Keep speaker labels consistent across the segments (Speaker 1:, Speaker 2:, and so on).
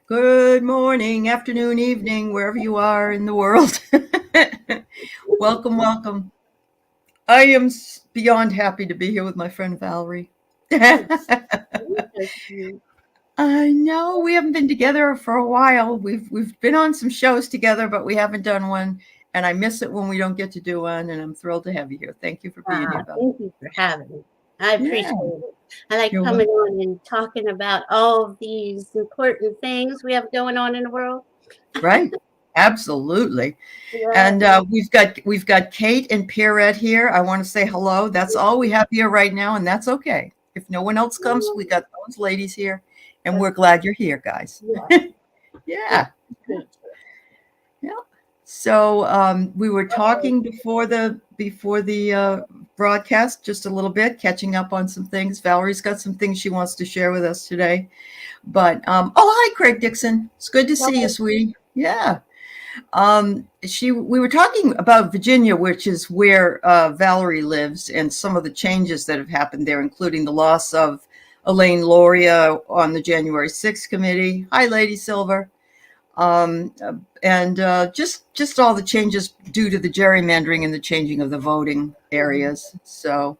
Speaker 1: Good morning, afternoon, evening, wherever you are in the world. Welcome, welcome. I am beyond happy to be here with my friend Valerie. I know we haven't been together for a while. We've been on some shows together, but we haven't done one, and I miss it when we don't get to do one. And I'm thrilled to have you here. Thank you for being here, Valerie.
Speaker 2: Thank you for having me. I
Speaker 1: Yeah,
Speaker 2: appreciate it. I like
Speaker 1: you're
Speaker 2: coming
Speaker 1: welcome.
Speaker 2: on and talking about all of these important things we have going on in the world.
Speaker 1: Right. Absolutely.
Speaker 2: Yeah.
Speaker 1: And we've got Kate and Pierrette here. I want to say hello. That's all we have here right now, and that's okay. If no one else comes, we got those ladies here, and we're glad you're here, guys.
Speaker 2: Yeah. Yeah.
Speaker 1: Yeah, yeah. So we were talking before the broadcast just a little bit, catching up on some things. Valerie's got some things she wants to share with us today. But oh, hi, Craig Dixon. It's good to see you, sweetie. Yeah. We were talking about Virginia, which is where Valerie lives, and some of the changes that have happened there, including the loss of Elaine Loria on the January 6th committee. Hi, Lady Silver. And just all the changes due to the gerrymandering and the changing of the voting areas. So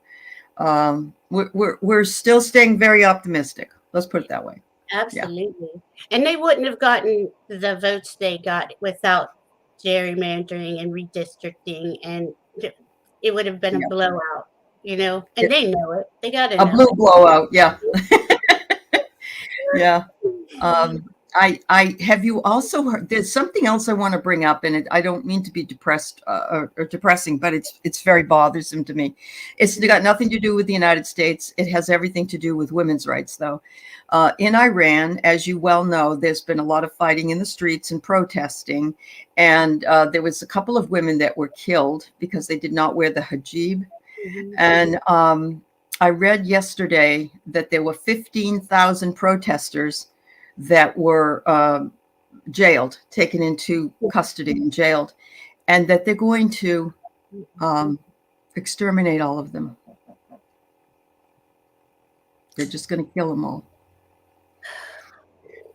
Speaker 1: we're still staying very optimistic. Let's put it that way. Yeah.
Speaker 2: Absolutely. And they wouldn't have gotten the votes they got without gerrymandering and redistricting, and it would have been a
Speaker 1: Yeah.
Speaker 2: blowout,
Speaker 1: Yeah.
Speaker 2: and they know it. They got to
Speaker 1: A
Speaker 2: know
Speaker 1: blue blowout. Yeah. Yeah. I have you also heard there's something else I want to bring up, and I don't mean to be depressed or depressing, but it's very bothersome to me. It's got nothing to do with the United States. It has everything to do with women's rights, though. In Iran, as you well know, there's been a lot of fighting in the streets and protesting, and there was a couple of women that were killed because they did not wear the hijab.
Speaker 2: it.
Speaker 1: And I read yesterday that there were 15,000 protesters that were jailed, taken into custody and jailed, and that they're going to exterminate all of them. They're just going to kill them all.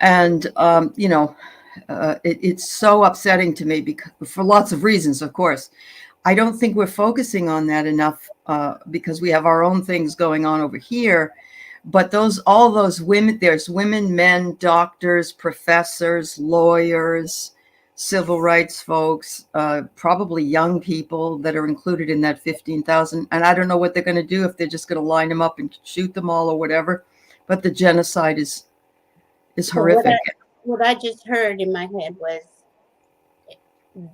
Speaker 1: And, it's so upsetting to me because, for lots of reasons, of course. I don't think we're focusing on that enough because we have our own things going on over here. But all those women, there's women, men, doctors, professors, lawyers, civil rights folks, probably young people that are included in that 15,000. And I don't know what they're going to do, if they're just going to line them up and shoot them all or whatever. But the genocide is
Speaker 2: So
Speaker 1: horrific.
Speaker 2: what I just heard in my head was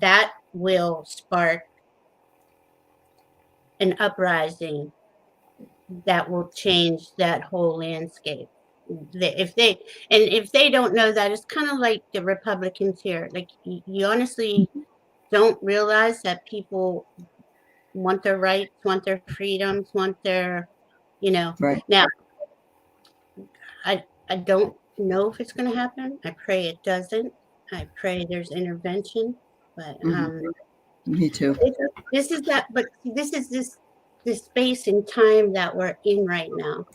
Speaker 2: that will spark an uprising that will change that whole landscape. If they don't know that, it's kind of like the Republicans here. Like you honestly don't realize that people want their rights, want their freedoms, want their,
Speaker 1: Right.
Speaker 2: Now, I don't know if it's going to happen. I pray it doesn't. I pray there's intervention, but
Speaker 1: Me too.
Speaker 2: this is that. But this is this space and time that we're in right now,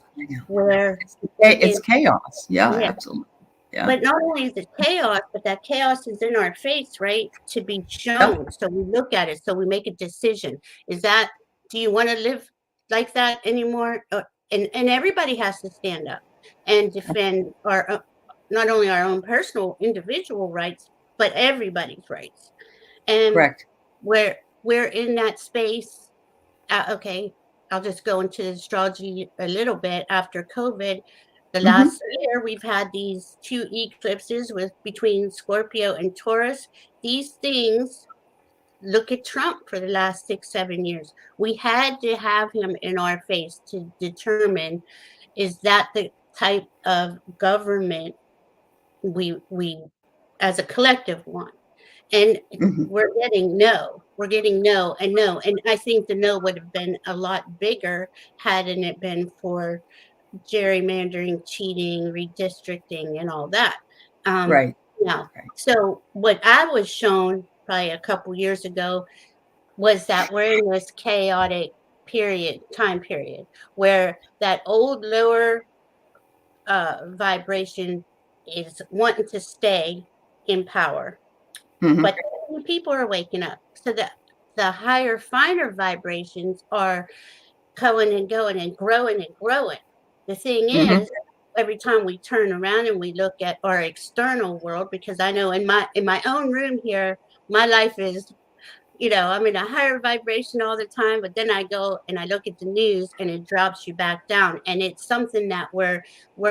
Speaker 2: where
Speaker 1: It's chaos. Yeah,
Speaker 2: yeah.
Speaker 1: absolutely. Yeah.
Speaker 2: But not only is it chaos, but that chaos is in our face, right? To be shown. So we look at it. So we make a decision. Do you want to live like that anymore? And everybody has to stand up and defend not only our own personal individual rights, but everybody's rights. And
Speaker 1: Correct.
Speaker 2: we're in that space. Okay, I'll just go into astrology a little bit. After COVID, the last year we've had these 2 eclipses between Scorpio and Taurus. These things, look at Trump for the last 6-7 years. We had to have him in our face to determine, is that the type of government we as a collective want? And we're getting no. We're getting no and no. And I think the no would have been a lot bigger hadn't it been for gerrymandering, cheating, redistricting, and all that.
Speaker 1: Right.
Speaker 2: Now, so what I was shown probably a couple years ago was that we're in this chaotic time period, where that old lower vibration is wanting to stay in power,
Speaker 1: Hmm.
Speaker 2: but people are waking up. So the higher, finer vibrations are going and going and growing and growing. The thing
Speaker 1: Hmm.
Speaker 2: is, every time we turn around and we look at our external world, because I know in my own room here, my life is, I'm in a higher vibration all the time, but then I go and I look at the news and it drops you back down. And it's something that we're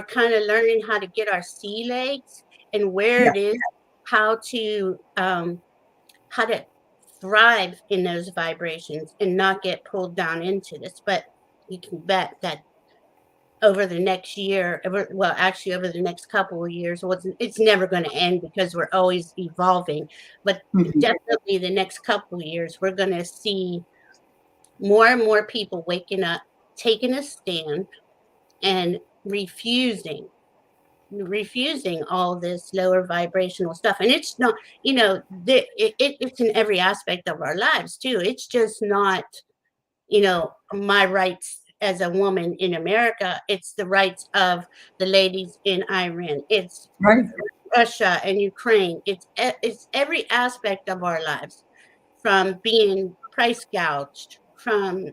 Speaker 2: kind of learning how to get our sea legs and where
Speaker 1: Yeah.
Speaker 2: it is, how to thrive in those vibrations and not get pulled down into this. But you can bet that over the next year, well, actually over the next couple of years, well, it's never going to end because we're always evolving. But
Speaker 1: Hmm.
Speaker 2: definitely the next couple of years, we're going to see more and more people waking up, taking a stand, and refusing all this lower vibrational stuff. And it's not, it's in every aspect of our lives too. It's just not, my rights as a woman in America. It's the rights of the ladies in Iran. It's
Speaker 1: Right.
Speaker 2: Russia and Ukraine. It's every aspect of our lives, from being price gouged, from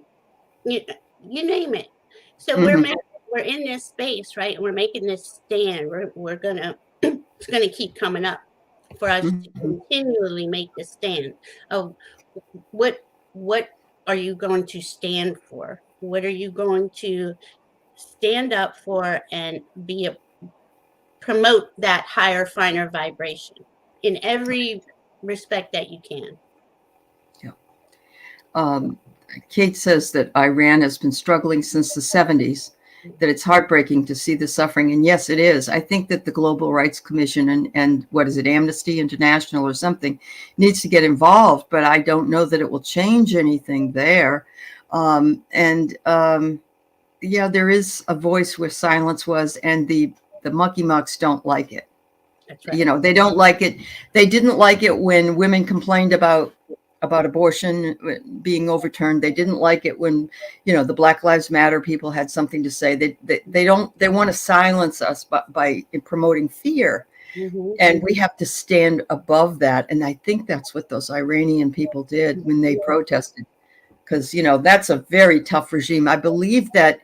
Speaker 2: you, you name it. So
Speaker 1: Hmm.
Speaker 2: we're in this space, right? We're making this stand. We're gonna it's gonna keep coming up for us to
Speaker 1: Hmm.
Speaker 2: continually make the stand of what what are you going to stand for? What are you going to stand up for and promote that higher, finer vibration in every respect that you can?
Speaker 1: Yeah. Um, Kate says that Iran has been struggling since the 70s, that it's heartbreaking to see the suffering. And yes, it is. I think that the Global Rights Commission and what is it, Amnesty International or something, needs to get involved, but I don't know that it will change anything there. Yeah, there is a voice where silence was, and the mucky mucks don't like it.
Speaker 2: That's right.
Speaker 1: They don't like it. They didn't like it when women complained about abortion being overturned. They didn't like it when the Black Lives Matter people had something to say. They want to silence us by promoting fear,
Speaker 2: Mm-hmm.
Speaker 1: and we have to stand above that. And I think that's what those Iranian people did when they protested, because that's a very tough regime. I believe that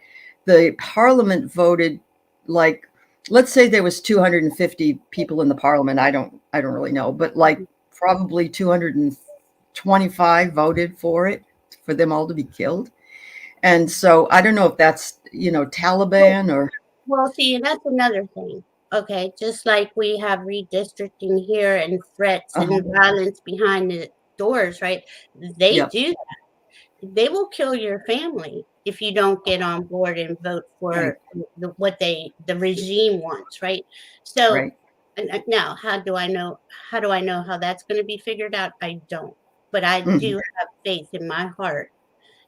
Speaker 1: the parliament voted, like, let's say there was 250 people in the parliament. I don't really know, but like probably 225 voted for it, for them all to be killed. And so I don't know if that's Taliban or
Speaker 2: Well, see, that's another thing. Okay, just like we have redistricting here and threats
Speaker 1: uh-huh.
Speaker 2: and violence behind the doors, right? They
Speaker 1: Yeah,
Speaker 2: do they will kill your family if you don't get on board and vote
Speaker 1: right,
Speaker 2: for the regime wants, right? So
Speaker 1: right.
Speaker 2: now how do I know how that's going to be figured out? I don't, but I
Speaker 1: Hmm.
Speaker 2: do have faith in my heart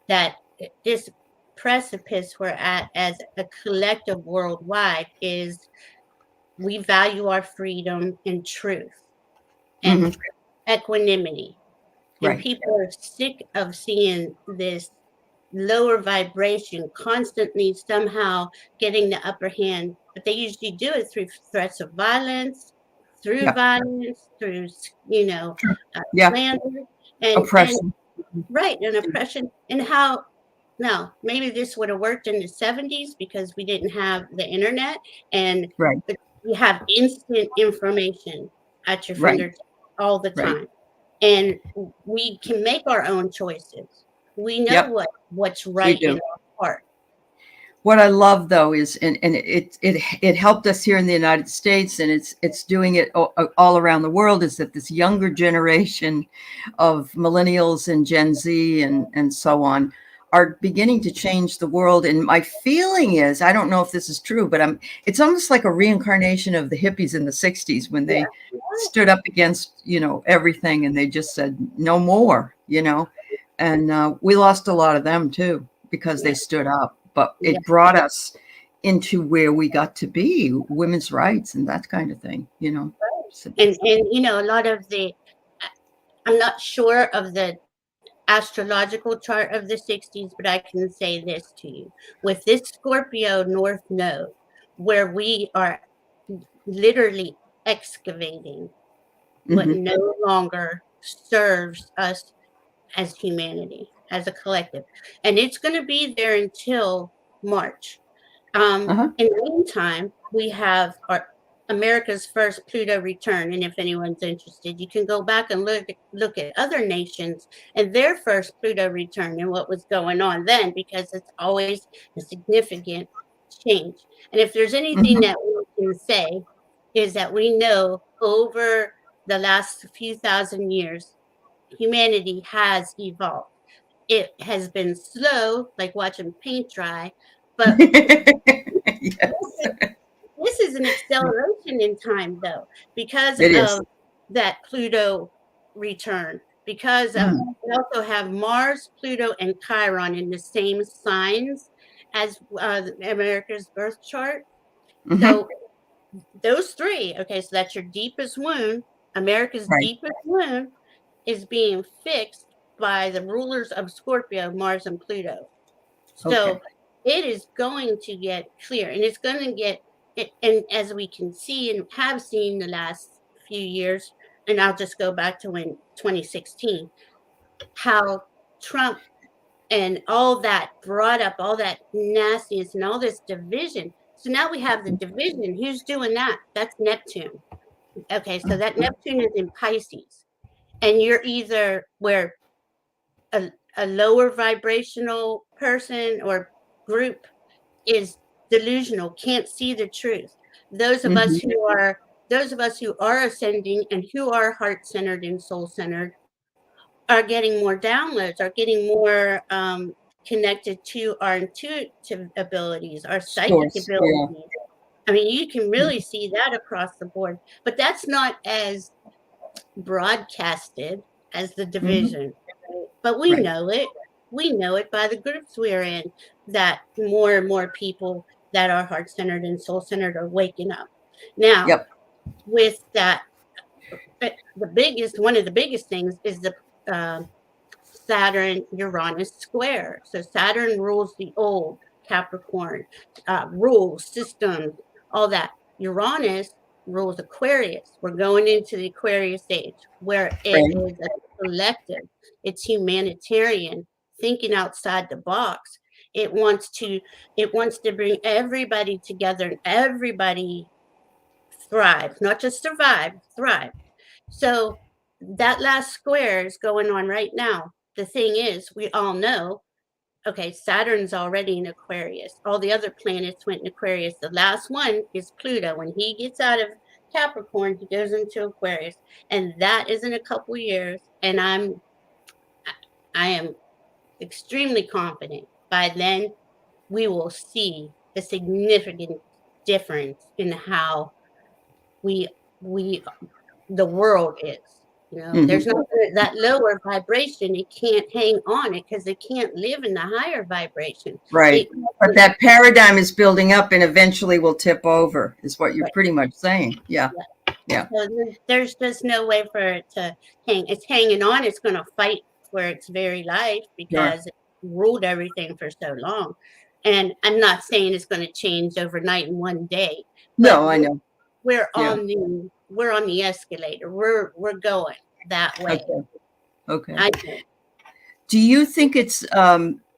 Speaker 2: that this precipice we're at as a collective worldwide is we value our freedom and truth and
Speaker 1: Hmm.
Speaker 2: equanimity. And
Speaker 1: Right.
Speaker 2: people are sick of seeing this lower vibration constantly somehow getting the upper hand. But they usually do it through threats of violence,
Speaker 1: Yeah.
Speaker 2: through
Speaker 1: Sure. Yeah.
Speaker 2: slander, and
Speaker 1: Oppression.
Speaker 2: right, and oppression. And how now maybe this would have worked in the 70s because we didn't have the internet, and
Speaker 1: Right.
Speaker 2: but you have instant information at your
Speaker 1: Right.
Speaker 2: fingertips all the
Speaker 1: Right.
Speaker 2: time, and we can make our own choices. We know
Speaker 1: Yep.
Speaker 2: what's
Speaker 1: We
Speaker 2: right in
Speaker 1: do.
Speaker 2: our heart.
Speaker 1: What I love though is, and it helped us here in the United States, and it's doing it all around the world, is that this younger generation of millennials and Gen Z and so on are beginning to change the world. And my feeling is, I don't know if this is true, but it's almost like a reincarnation of the hippies in the 60s when
Speaker 2: Yeah.
Speaker 1: they stood up against everything, and they just said no more, and we lost a lot of them too because they
Speaker 2: Yeah.
Speaker 1: stood up, but
Speaker 2: Yeah.
Speaker 1: it brought us into where we got to be, women's rights and that kind of thing. So,
Speaker 2: And a lot of I'm not sure of the astrological chart of the 60s, but I can say this to you. With this Scorpio North Node, where we are literally excavating what
Speaker 1: Hmm.
Speaker 2: no longer serves us as humanity, as a collective. And it's going to be there until March.
Speaker 1: Uh-huh.
Speaker 2: In the meantime, we have our America's first Pluto return, and if anyone's interested, you can go back and look at other nations and their first Pluto return and what was going on then, because it's always a significant change. And if there's anything
Speaker 1: Hmm.
Speaker 2: that we can say, is that we know over the last few thousand years, humanity has evolved. It has been slow, like watching paint dry, but
Speaker 1: Yes,
Speaker 2: this is an acceleration in time, though, because
Speaker 1: it is.
Speaker 2: of that Pluto return. Because
Speaker 1: Mm-hmm.
Speaker 2: we also have Mars, Pluto, and Chiron in the same signs as America's birth chart.
Speaker 1: Hmm.
Speaker 2: So those three, okay, so that's your deepest wound. America's
Speaker 1: Right.
Speaker 2: deepest wound is being fixed by the rulers of Scorpio, Mars, and Pluto.
Speaker 1: Okay.
Speaker 2: So it is going to get clear, and it's going to get it. And as we can see and have seen the last few years, and I'll just go back to when 2016, how Trump and all that brought up all that nastiness and all this division. So now we have the division. Who's doing that? That's Neptune. Okay, so that Neptune is in Pisces, and you're either where a lower vibrational person or group is delusional, can't see the truth. Those of us
Speaker 1: Hmm.
Speaker 2: who are those of us who are ascending and who are heart-centered and soul-centered are getting more downloads, are getting more connected to our intuitive abilities, our psychic
Speaker 1: Source. Yeah.
Speaker 2: abilities. I mean, you can really see that across the board, but that's not as broadcasted as the
Speaker 1: Hmm.
Speaker 2: division. But we
Speaker 1: Right.
Speaker 2: know it. We know it by the groups we're in, that more and more people that are heart centered and soul centered are waking up. Now,
Speaker 1: Yep.
Speaker 2: with that, one of the biggest things is the uh, Saturn Uranus square. So Saturn rules the old Capricorn, rules, systems, all that. Uranus rules Aquarius. We're going into the Aquarius age where it
Speaker 1: Right.
Speaker 2: is a collective, it's humanitarian, thinking outside the box. It wants to it wants to bring everybody together and everybody thrive, not just survive, thrive. So that last square is going on right now. The thing is, we all know, okay, Saturn's already in Aquarius. All the other planets went in Aquarius. The last one is Pluto. When he gets out of Capricorn, he goes into Aquarius. And that is in a couple years. And I am extremely confident by then we will see a significant difference in how we we the world is. You know,
Speaker 1: Hmm.
Speaker 2: there's not that lower vibration. It can't hang on it because it can't live in the higher vibration.
Speaker 1: Right.
Speaker 2: It,
Speaker 1: But that paradigm is building up and eventually will tip over, is what you're
Speaker 2: right,
Speaker 1: pretty much saying. Yeah.
Speaker 2: yeah.
Speaker 1: Yeah.
Speaker 2: So there's just no way for it to hang. It's hanging on. It's going to fight for its very life
Speaker 1: Sure.
Speaker 2: because it ruled everything for so long. And I'm not saying it's going to change overnight in one day, but
Speaker 1: No, I know.
Speaker 2: we're
Speaker 1: Yeah.
Speaker 2: on the escalator. We're going that way.
Speaker 1: Okay. Okay.
Speaker 2: I think.
Speaker 1: Do you think it's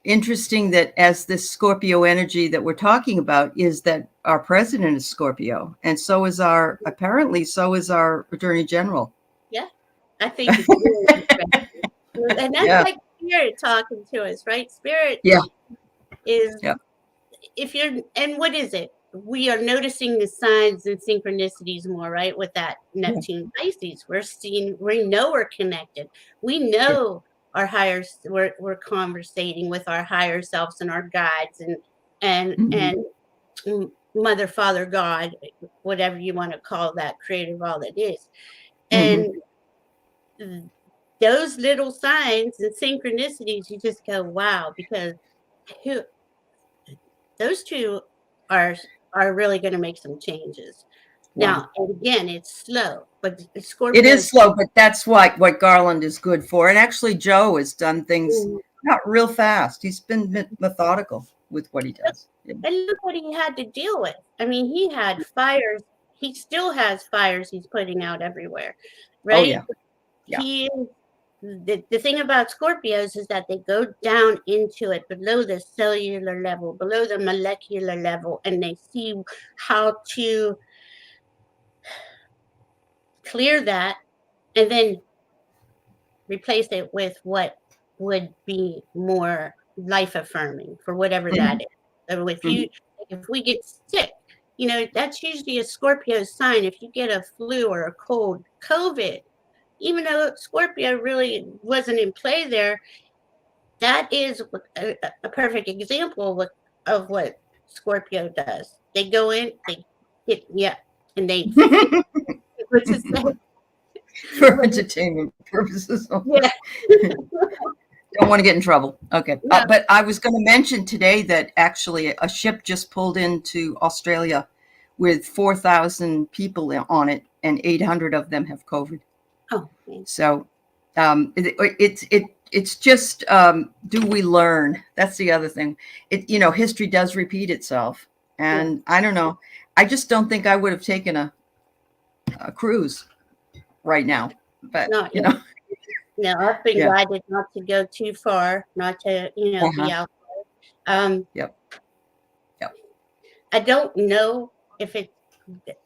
Speaker 1: interesting that as this Scorpio energy that we're talking about is that our president is Scorpio, and apparently so is our attorney general.
Speaker 2: Yeah, I think it's really interesting. And that's
Speaker 1: Yeah.
Speaker 2: like spirit talking to us, right? Spirit
Speaker 1: Yeah.
Speaker 2: is,
Speaker 1: Yeah.
Speaker 2: if you're, and what is it? We are noticing the signs and synchronicities more, right? With that
Speaker 1: Yeah.
Speaker 2: Neptune Pisces, we know we're connected. We
Speaker 1: Sure.
Speaker 2: know we're conversating with our higher selves and our guides
Speaker 1: Hmm.
Speaker 2: and Mother, Father, God, whatever you want to call that, creator of all that is.
Speaker 1: Hmm.
Speaker 2: And those little signs and synchronicities, you just go, wow, because who, those two are are really going to make some changes.
Speaker 1: Wow.
Speaker 2: Now, and again, it's slow, but
Speaker 1: It is
Speaker 2: Scorpio's
Speaker 1: slow, but that's what Garland is good for. And actually, Joe has done things not real fast. He's been methodical with what he does. Yeah.
Speaker 2: and look what he had to deal with. I mean, he had fires. he still has fires he's putting out everywhere,
Speaker 1: Oh
Speaker 2: right?
Speaker 1: yeah. Yeah.
Speaker 2: He the thing about Scorpios is that they go down into it below the cellular level, below the molecular level, and they see how to clear that and then replace it with what would be more life affirming for whatever that is. So if we get sick, that's usually a Scorpio sign. If you get a flu or a cold, COVID, even though Scorpio really wasn't in play there, that is a perfect example of what Scorpio does. They go in, they get, and they what to say.
Speaker 1: For entertainment purposes only.
Speaker 2: Yeah.
Speaker 1: Don't want to get in trouble. Okay.
Speaker 2: No.
Speaker 1: But I was going to mention today that actually a ship just pulled into Australia with 4,000 people on it, and 800 of them have COVID.
Speaker 2: Oh, okay.
Speaker 1: So it's just, do we learn? That's the other thing. History does repeat itself. And I don't know. I just don't think I would have taken a cruise right now. But,
Speaker 2: No, I've been guided not to go too far, not to, be out there.
Speaker 1: Yep.
Speaker 2: I don't know if it's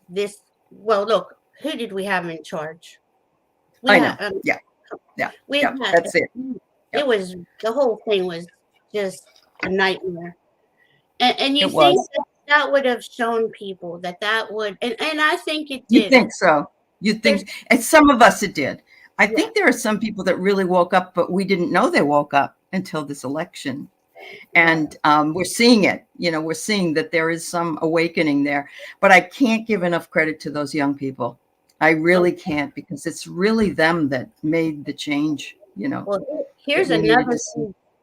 Speaker 2: this. Well, look, who did we have in charge?
Speaker 1: I know. That's it.
Speaker 2: It was, the whole thing was just a nightmare. And you
Speaker 1: It
Speaker 2: think
Speaker 1: was.
Speaker 2: that would have shown people that would, and I think it did.
Speaker 1: You think so? You think, and some of us it did. I think there are some people that really woke up, but we didn't know they woke up until this election. And we're seeing it. We're seeing that there is some awakening there. But I can't give enough credit to those young people. I really can't, because it's really them that made the change.
Speaker 2: Well, here's another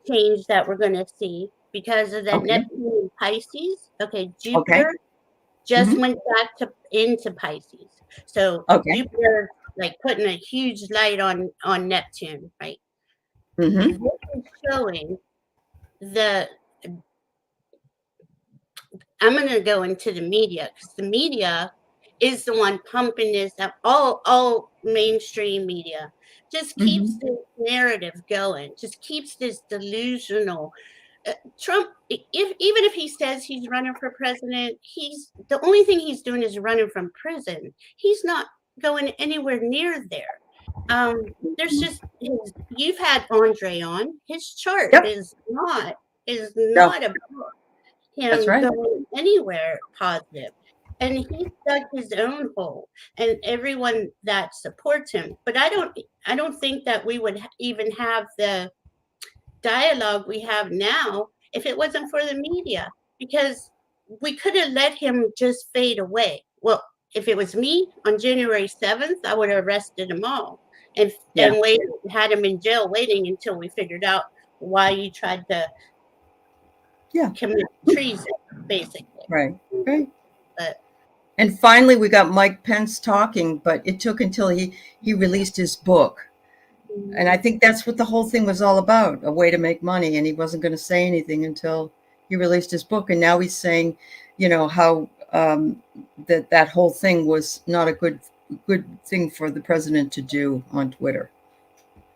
Speaker 2: change that we're going to see because of that Neptune in Pisces. Okay, Jupiter just went back into Pisces. So Jupiter, like, putting a huge light on Neptune, right? This is showing I'm going to go into the media, because the media is the one pumping this up. All mainstream media just keeps this narrative going, just keeps this delusional. Trump, even if he says he's running for president, the only thing he's doing is running from prison. He's not going anywhere near there. There's just, you've had Andre on. His chart is not about him going anywhere positive. And he's dug his own hole, and everyone that supports him. But I don't think that we would even have the dialogue we have now if it wasn't for the media, because we could have let him just fade away. Well, if it was me on January 7th, I would have arrested them all and had him in jail waiting until we figured out why you tried to commit treason, basically.
Speaker 1: Right.
Speaker 2: But,
Speaker 1: and finally, we got Mike Pence talking, but it took until he released his book. And I think that's what the whole thing was all about, a way to make money. And he wasn't going to say anything until he released his book. And now he's saying, how that whole thing was not a good thing for the president to do on Twitter.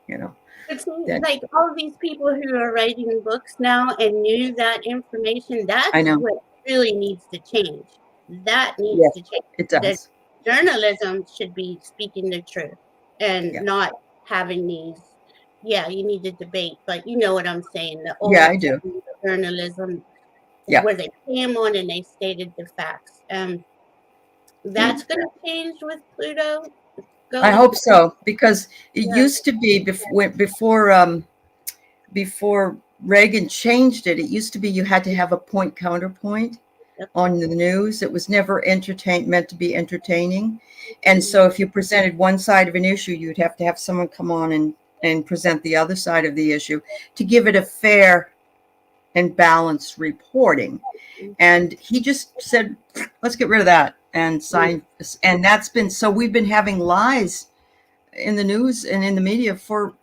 Speaker 2: It's like all these people who are writing books now and knew that information, that's what really needs to change. That needs to change.
Speaker 1: It does.
Speaker 2: The journalism should be speaking the truth and not having these, you need to debate, but you know what I'm saying. The old
Speaker 1: I do.
Speaker 2: Journalism, where they came on and they stated the facts. That's going to change with Pluto.
Speaker 1: I hope so, because it used to be before Reagan changed it. It used to be you had to have a point counterpoint on the news. It was never meant to be entertaining. And so if you presented one side of an issue, you'd have to have someone come on and present the other side of the issue to give it a fair and balanced reporting. And he just said, let's get rid of that and sign. And that's been, so we've been having lies in the news and in the media for,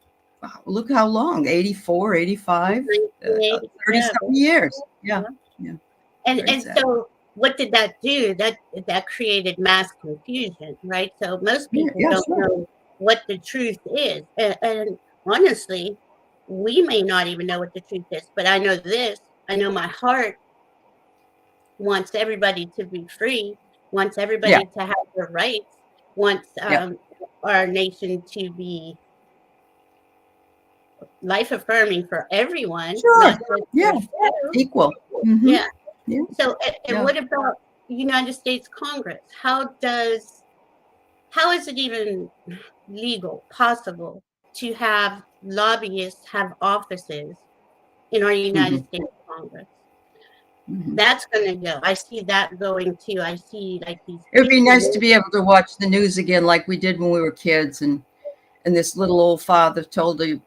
Speaker 1: look how long, 84, 85, 30 something years. Yeah.
Speaker 2: And so what did that do? That created mass confusion, right? So most
Speaker 1: Yeah,
Speaker 2: people
Speaker 1: yeah,
Speaker 2: don't
Speaker 1: sure.
Speaker 2: know what the truth is, and honestly, we may not even know what the truth is. But I know this. I know my heart wants everybody to be free, wants
Speaker 1: Yeah,
Speaker 2: everybody to have their rights, wants
Speaker 1: yeah.
Speaker 2: our nation to be life affirming for everyone,
Speaker 1: Sure.
Speaker 2: not just for
Speaker 1: Yeah.
Speaker 2: a few.
Speaker 1: Equal. Mm-hmm.
Speaker 2: Yeah.
Speaker 1: Yeah.
Speaker 2: So, and
Speaker 1: Yeah.
Speaker 2: what about United States Congress? How is it even legal, possible to have lobbyists have offices in our
Speaker 1: Mm-hmm.
Speaker 2: United States Congress?
Speaker 1: Mm-hmm.
Speaker 2: That's going to go. I see that going too. I see like these
Speaker 1: It would be nice to
Speaker 2: people.
Speaker 1: be able to watch the news again like we did when we were kids, and this little old father told you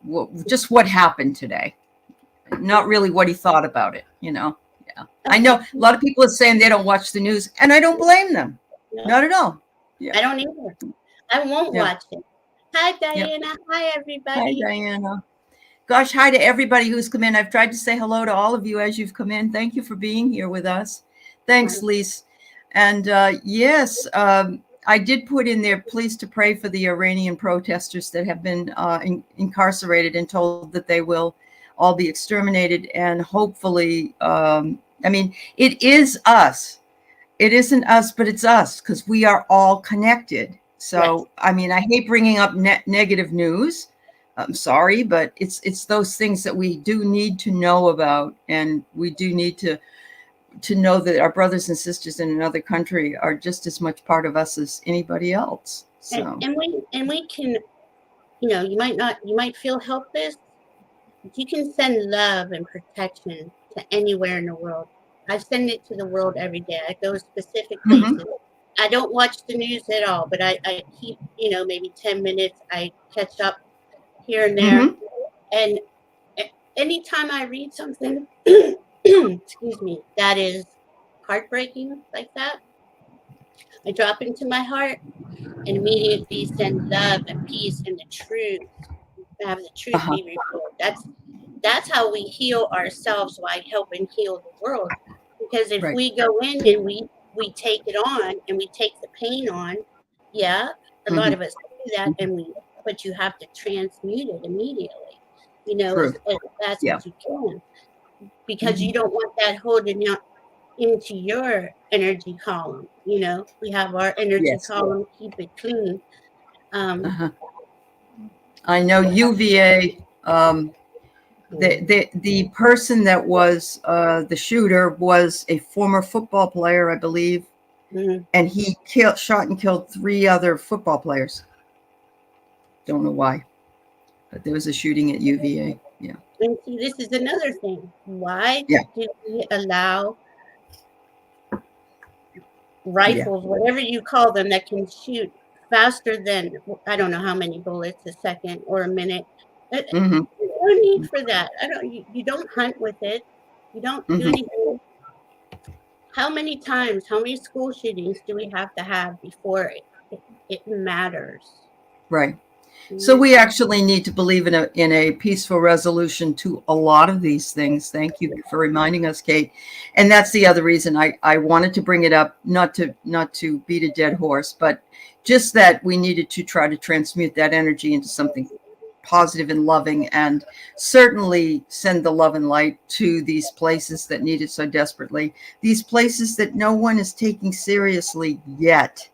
Speaker 1: just what happened today, not really what he thought about it. Yeah. I know a lot of people are saying they don't watch the news, and I don't blame them.
Speaker 2: No,
Speaker 1: Not at all. Yeah.
Speaker 2: I don't either. I won't
Speaker 1: Yeah.
Speaker 2: watch it. Hi,
Speaker 1: Yeah.
Speaker 2: Diana. Hi,
Speaker 1: Hi,
Speaker 2: everybody.
Speaker 1: Diana. Gosh, hi to everybody who's come in. I've tried to say hello to all of you as you've come in. Thank you for being here with us. Thanks, Lise. And yes, I did put in there, please to pray for the Iranian protesters that have been incarcerated and told that they will all be exterminated. And hopefully, I mean, it is us. It isn't us, but it's us because we are all connected.
Speaker 2: Yes.
Speaker 1: So, I mean, I hate bringing up negative news. I'm sorry, but it's those things that we do need to know about, and we do need to know that our brothers and sisters in another country are just as much part of us as anybody else. So,
Speaker 2: And we can, you might feel helpless. You can send love and protection to anywhere in the world. I send it to the world every day. I go to specific
Speaker 1: mm-hmm,
Speaker 2: places. I don't watch the news at all, but I keep, maybe 10 minutes. I catch up here and there.
Speaker 1: mm-hmm,
Speaker 2: And anytime I read something, excuse me, that is heartbreaking like that, I drop into my heart and immediately send love and peace and the truth. Have the truth
Speaker 1: uh-huh,
Speaker 2: be revealed. That's how we heal ourselves while helping heal the world. Because if
Speaker 1: right,
Speaker 2: we go in and we take it on and we take the pain on, yeah, a lot
Speaker 1: mm-hmm,
Speaker 2: of us do that, but you have to transmute it immediately.
Speaker 1: true,
Speaker 2: As fast
Speaker 1: yeah,
Speaker 2: as you can, because
Speaker 1: mm-hmm,
Speaker 2: you don't want that holding out into your energy column. We have our energy
Speaker 1: yes,
Speaker 2: column, keep it clean. Um,
Speaker 1: uh-huh. I know UVA. The person that was the shooter was a former football player, I believe,
Speaker 2: mhm.
Speaker 1: and he shot and killed 3 other football players. Don't know why, but there was a shooting at UVA. Yeah,
Speaker 2: And see, this is another thing. Why
Speaker 1: yeah,
Speaker 2: did we allow
Speaker 1: yeah.
Speaker 2: rifles, whatever you call them, that can shoot faster than I don't know how many bullets a second or a minute?
Speaker 1: Mm-hmm,
Speaker 2: No need for that. I don't. You don't hunt with it. You don't do
Speaker 1: mm-hmm.
Speaker 2: anything. How many times? How many school shootings do we have to have before it matters?
Speaker 1: Right. So
Speaker 2: Mhm.
Speaker 1: we actually need to believe in a peaceful resolution to a lot of these things. Thank you for reminding us, Kate. And that's the other reason I wanted to bring it up, not to beat a dead horse, but just that we needed to try to transmute that energy into something positive and loving, and certainly send the love and light to these places that need it so desperately. These places that no one is taking seriously yet.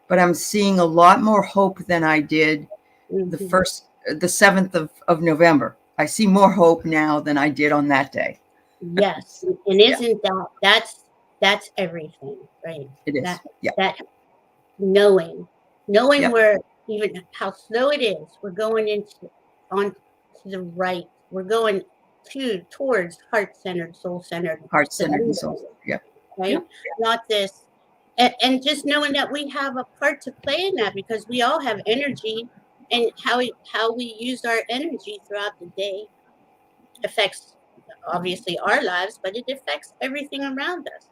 Speaker 1: But I'm seeing a lot more hope than I did
Speaker 2: Mhm.
Speaker 1: the 7th of November. I see more hope now than I did on that day.
Speaker 2: Yes, and
Speaker 1: Yeah,
Speaker 2: isn't that's everything, right?
Speaker 1: it is.
Speaker 2: That
Speaker 1: Yeah,
Speaker 2: that knowing
Speaker 1: yeah.
Speaker 2: where even how slow it is, we're going into on to the right. We're going towards heart centered, soul centered
Speaker 1: Heart centered and soul.
Speaker 2: civilians,
Speaker 1: Yeah, yeah.
Speaker 2: right? Not this, and just knowing that we have a part to play in that because we all have energy, and how we use our energy throughout the day affects obviously our lives, but it affects everything around us.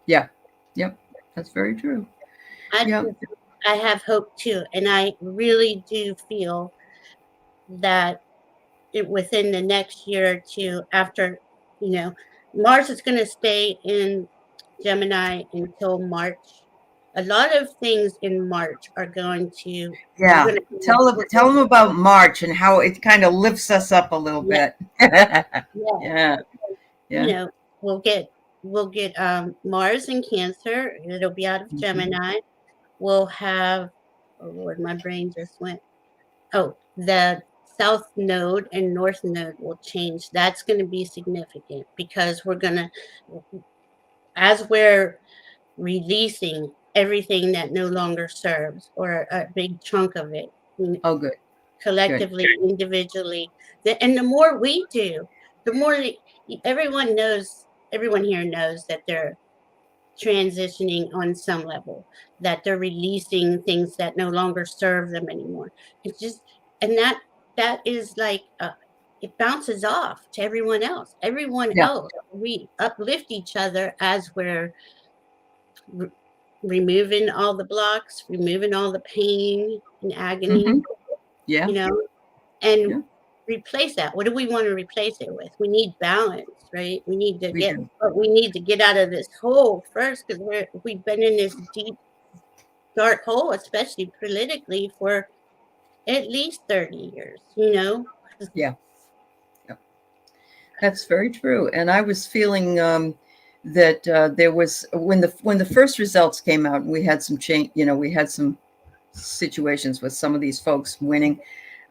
Speaker 1: Yeah. Yep. That's very true.
Speaker 2: I
Speaker 1: Yep.
Speaker 2: I have hope too, and I really do feel that within the next year or two, after you know, Mars is going to stay in. Gemini until March. A lot of things in March are going to, we're
Speaker 1: Yeah.
Speaker 2: going to,
Speaker 1: Tell them about March and how it kind of lifts us up a little
Speaker 2: yeah,
Speaker 1: bit.
Speaker 2: yeah,
Speaker 1: Yeah.
Speaker 2: you
Speaker 1: Yeah.
Speaker 2: know, we'll get Mars in Cancer. It'll be out of
Speaker 1: Mhm.
Speaker 2: Gemini. We'll have, oh Lord, my brain just went. Oh, the south node and north node will change. That's going to be significant because we're going to, as we're releasing everything that no longer serves, or a big chunk of it,
Speaker 1: Oh, good. Good.
Speaker 2: collectively, individually. And the more we do, the more everyone here knows that they're transitioning on some level, that they're releasing things that no longer serve them anymore. It's just, and that is like, it bounces off to everyone else. Everyone
Speaker 1: Yeah.
Speaker 2: else, we uplift each other as we're re- removing all the blocks, removing all the pain and agony,
Speaker 1: Hmm. Yeah.
Speaker 2: you know, and
Speaker 1: Yeah.
Speaker 2: replace that. What do we want to replace it with? We need balance, right?
Speaker 1: We do.
Speaker 2: We need to get out of this hole first, because we've been in this deep dark hole, especially politically, for at least 30 years, you know?
Speaker 1: Yeah. Yeah. That's very true. And I was feeling that there was when the first results came out, and we had some change. We had some situations with some of these folks winning.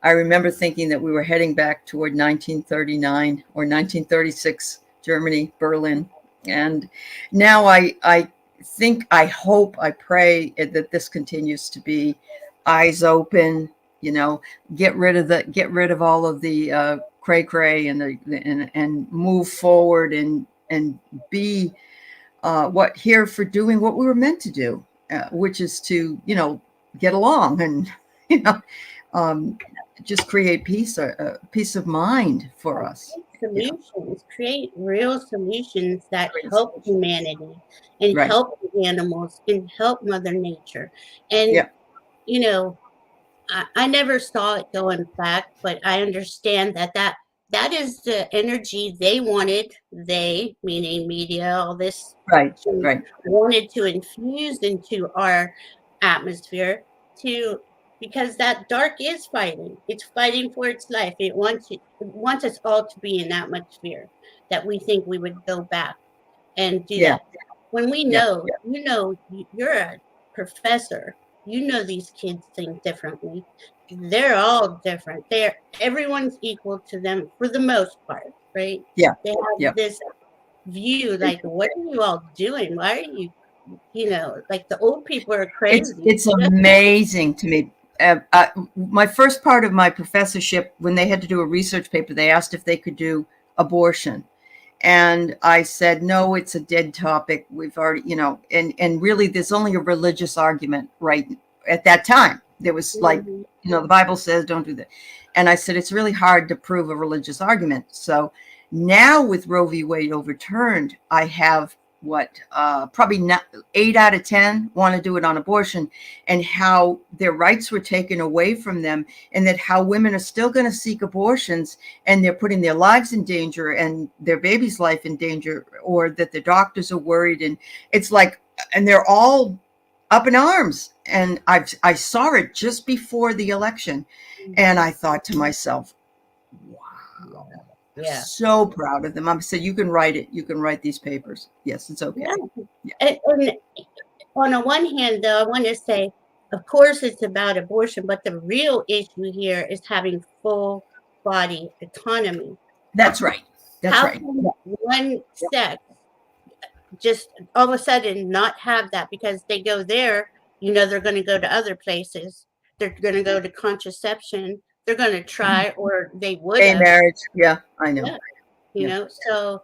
Speaker 1: I remember thinking that we were heading back toward 1939 or 1936 Germany, Berlin. And now I think, I hope, I pray that this continues to be eyes open, you know, get rid of all of the cray cray and move forward and be what here for doing what we were meant to do, which is to, get along and, you know, um, just create peace of mind for us. You know,
Speaker 2: Create real solutions that
Speaker 1: create
Speaker 2: help
Speaker 1: solutions.
Speaker 2: humanity and
Speaker 1: Right.
Speaker 2: help the animals and help Mother Nature. And,
Speaker 1: Yeah.
Speaker 2: you know, I never saw it going back, but I understand that is the energy they wanted. They, meaning media, all this,
Speaker 1: Right. Right.
Speaker 2: wanted to infuse into our atmosphere, to because that dark is fighting. It's fighting for its life. It wants us all to be in that much fear that we think we would go back and do
Speaker 1: Yeah.
Speaker 2: that. When we
Speaker 1: Yeah.
Speaker 2: know, you're a professor, you know these kids think differently. They're all different. Everyone's equal to them for the most part, right?
Speaker 1: Yeah.
Speaker 2: They
Speaker 1: Yeah.
Speaker 2: have this view like, what are you all doing? Why are you, like the old people are crazy.
Speaker 1: It's amazing to me. My first part of my professorship, when they had to do a research paper, they asked if they could do abortion. And I said, no, it's a dead topic. We've already, and really there's only a religious argument right at that time. There was like,
Speaker 2: Mhm.
Speaker 1: the Bible says don't do that. And I said, it's really hard to prove a religious argument. So now with Roe v. Wade overturned, I have probably not 8 out of 10 want to do it on abortion, and how their rights were taken away from them, and that how women are still going to seek abortions, and they're putting their lives in danger and their baby's life in danger, or that the doctors are worried. And it's like, and they're all up in arms. And I saw it just before the election, and I thought to myself, wow,
Speaker 2: Yeah.
Speaker 1: so proud of them. I said, you can write it. You can write these papers. Yes, it's
Speaker 2: Yeah.
Speaker 1: okay. Yeah.
Speaker 2: And on the one hand, though, I want to say, of course, it's about abortion, but the real issue here is having full body autonomy.
Speaker 1: That's right. That's
Speaker 2: How
Speaker 1: right.
Speaker 2: can one sex just all of a sudden not have that because they go there? They're going to go to other places. They're going to go to contraception. They're going to try, or they would
Speaker 1: Gay
Speaker 2: have.
Speaker 1: marriage. Yeah, I know.
Speaker 2: Yeah.
Speaker 1: Yeah.
Speaker 2: So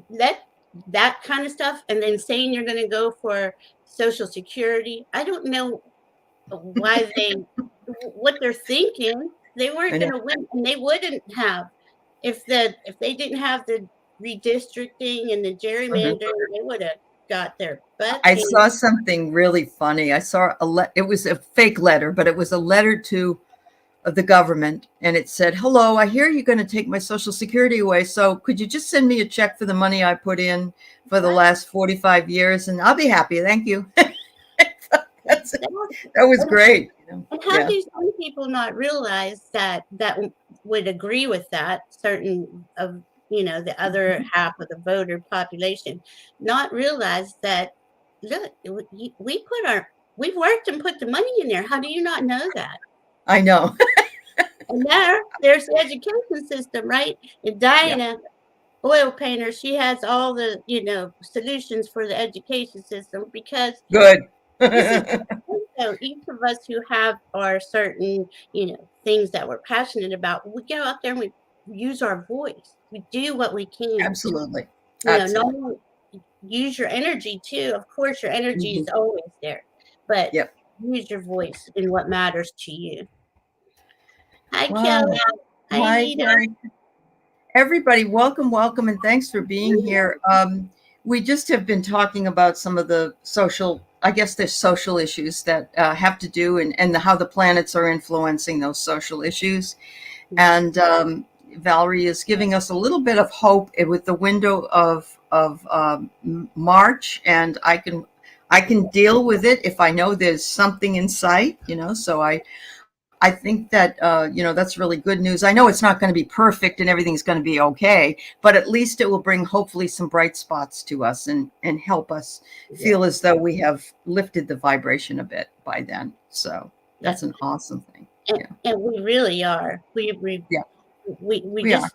Speaker 2: let that kind of stuff, and then saying you're going to go for Social Security. I don't know why what they're thinking. They
Speaker 1: I
Speaker 2: weren't
Speaker 1: know.
Speaker 2: going to win, and they wouldn't have if they didn't have the redistricting and the
Speaker 1: Mhm.
Speaker 2: gerrymandering. They would have got their butt
Speaker 1: I
Speaker 2: handed.
Speaker 1: saw something really funny. I saw it was a fake letter, but it was a letter to of the government, and it said, "Hello, I hear you're going to take my Social Security away. So could you just send me a check for the money I put in for the last 45 years, and I'll be happy. Thank you." That's, that was great.
Speaker 2: And how do some people not realize that would agree with that, certain of, the other half of the voter population, not realize that, look, we've worked and put the money in there. How do you not know that?
Speaker 1: I know.
Speaker 2: And there's the education system, right? And Diana, oil painter, she has all the, solutions for the education system, because
Speaker 1: good.
Speaker 2: this is so each of us who have our certain, things that we're passionate about, we go out there and we use our voice. We do what we can.
Speaker 1: Absolutely.
Speaker 2: Not only use your energy too. Of course, your energy is always there, but use your voice in what matters to you. Hi, Kelly.
Speaker 1: Hi, Kelly. Everybody, welcome, and thanks for being here. We just have been talking about some of the social, I guess there's social issues that have to do and how the planets are influencing those social issues. And Valerie is giving us a little bit of hope with the window of March, and I can deal with it if I know there's something in sight, so I think that, that's really good news. I know it's not going to be perfect and everything's going to be okay, but at least it will bring hopefully some bright spots to us and help us feel as though we have lifted the vibration a bit by then. So that's an awesome thing.
Speaker 2: And we really are. We just,
Speaker 1: are.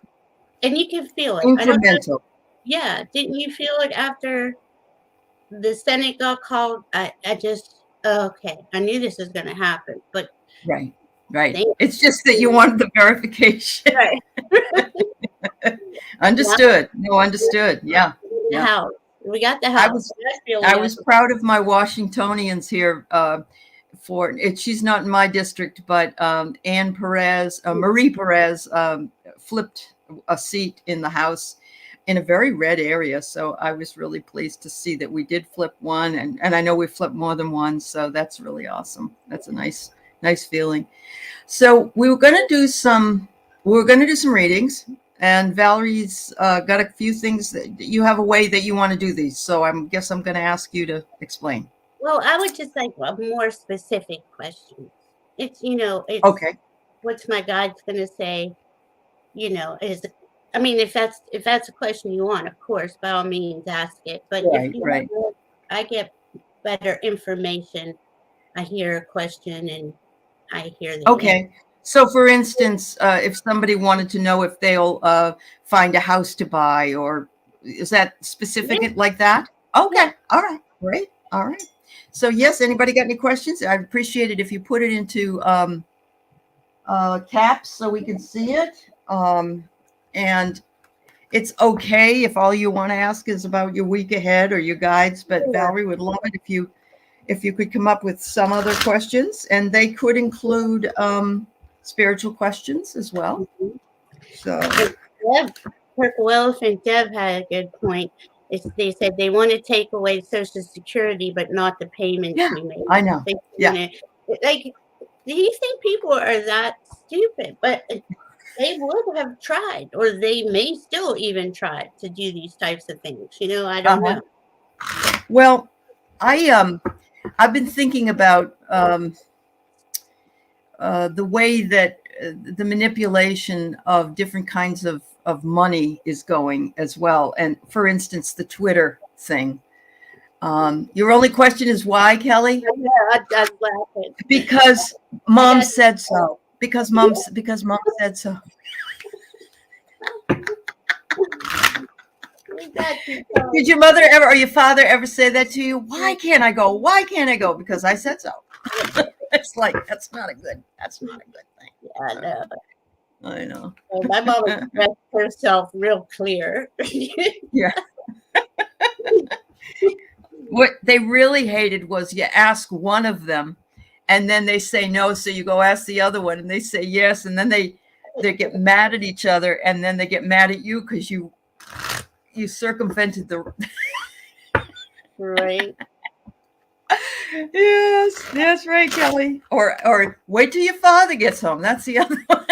Speaker 2: And you can feel it.
Speaker 1: Incremental.
Speaker 2: Didn't you feel it after the Senate got called? I just, okay, I knew this was going to happen, but
Speaker 1: right. It's just that you wanted the verification.
Speaker 2: Right.
Speaker 1: Understood. No, understood. Yeah.
Speaker 2: The house. We got the house.
Speaker 1: I was proud of my Washingtonians here. For it, she's not in my district, but Marie Perez flipped a seat in the House in a very red area. So I was really pleased to see that we did flip one, and I know we flipped more than one. So that's really awesome. That's a nice feeling. So we were going to do some readings, and Valerie's got a few things that you have a way that you want to do these. So I guess I'm going to ask you to explain.
Speaker 2: Well, I would just like a more specific question. It's,
Speaker 1: okay.
Speaker 2: What's my guide's going to say, if that's a question you want, of course, by all means, ask it. But if I get better information, I hear a question and I hear the answer.
Speaker 1: So for instance, if somebody wanted to know if they'll find a house to buy, or is that specific like that? Okay. All right. Great. All right. So yes, anybody got any questions? I'd appreciate it if you put it into caps so we can see it. And it's okay if all you want to ask is about your week ahead or your guides, but Valerie would love it if you could come up with some other questions, and they could include spiritual questions as well. So
Speaker 2: Purple Elephant Deb had a good point. They said they want to take away Social Security, but not the payments we made.
Speaker 1: I know.
Speaker 2: Do you think people are that stupid? But they would have tried, or they may still even try to do these types of things. I don't know.
Speaker 1: Well, I've been thinking about the way that the manipulation of different kinds of money is going as well. And for instance, the Twitter thing. Your only question is why, Kelly?
Speaker 2: Yeah, I'd laugh at.
Speaker 1: Because mom said so. Because mom said so. Did your mother ever or your father ever say that to you? Why can't I go? Why can't I go? Because I said so. It's like that's not a good thing.
Speaker 2: Yeah,
Speaker 1: I know.
Speaker 2: Well, my mom expressed herself real clear.
Speaker 1: Yeah. What they really hated was you ask one of them and then they say no, so you go ask the other one and they say yes, and then they get mad at each other, and then they get mad at you because you circumvented the
Speaker 2: right.
Speaker 1: Yes, that's right, Kelly. Or wait till your father gets home. That's the other one.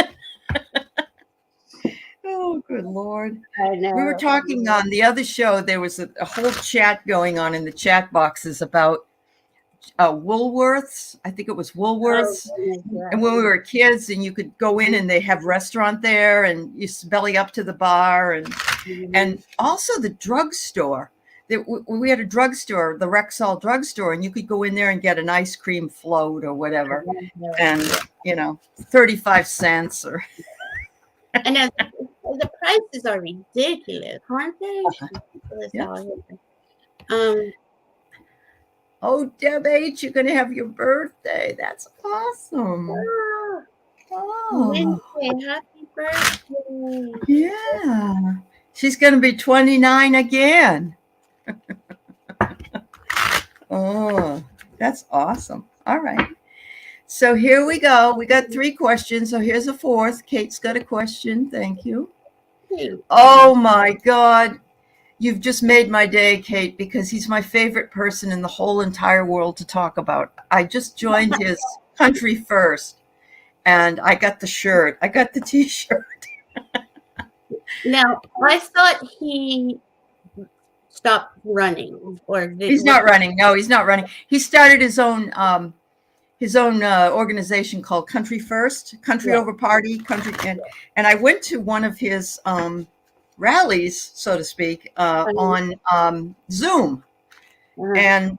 Speaker 1: Oh, good Lord.
Speaker 2: I
Speaker 1: We were
Speaker 2: know.
Speaker 1: talking on the other show. There was a whole chat going on in the chat boxes about Woolworths. I think it was
Speaker 2: Oh,
Speaker 1: Woolworths.
Speaker 2: goodness,
Speaker 1: And
Speaker 2: yes.
Speaker 1: when we were kids, and you could go in and they have restaurant there, and you belly up to the bar, and also the drugstore. We had a drugstore, the Rexall drugstore, and you could go in there and get an ice cream float or whatever, and 35 cents or
Speaker 2: And the prices are ridiculous, aren't they? Ridiculous
Speaker 1: yeah.
Speaker 2: out here.
Speaker 1: Oh, Deb H, you're gonna have your birthday. That's awesome.
Speaker 2: Ah,
Speaker 1: Oh,
Speaker 2: Wednesday, happy birthday.
Speaker 1: yeah. She's gonna be 29 again. Oh, that's awesome. All right. So here we go. We got 3 questions. So here's a 4th. Kate's got a question. Thank you. Oh my God. You've just made my day, Kate, because he's my favorite person in the whole entire world to talk about. I just joined his Country First, and I got the shirt. I got the t-shirt.
Speaker 2: Now, I thought he stopped running, or
Speaker 1: He's not running. No, he's not running. He started his own organization called Country First, Country
Speaker 2: Yeah.
Speaker 1: Over Party, and I went to one of his rallies, so to speak, on Zoom, and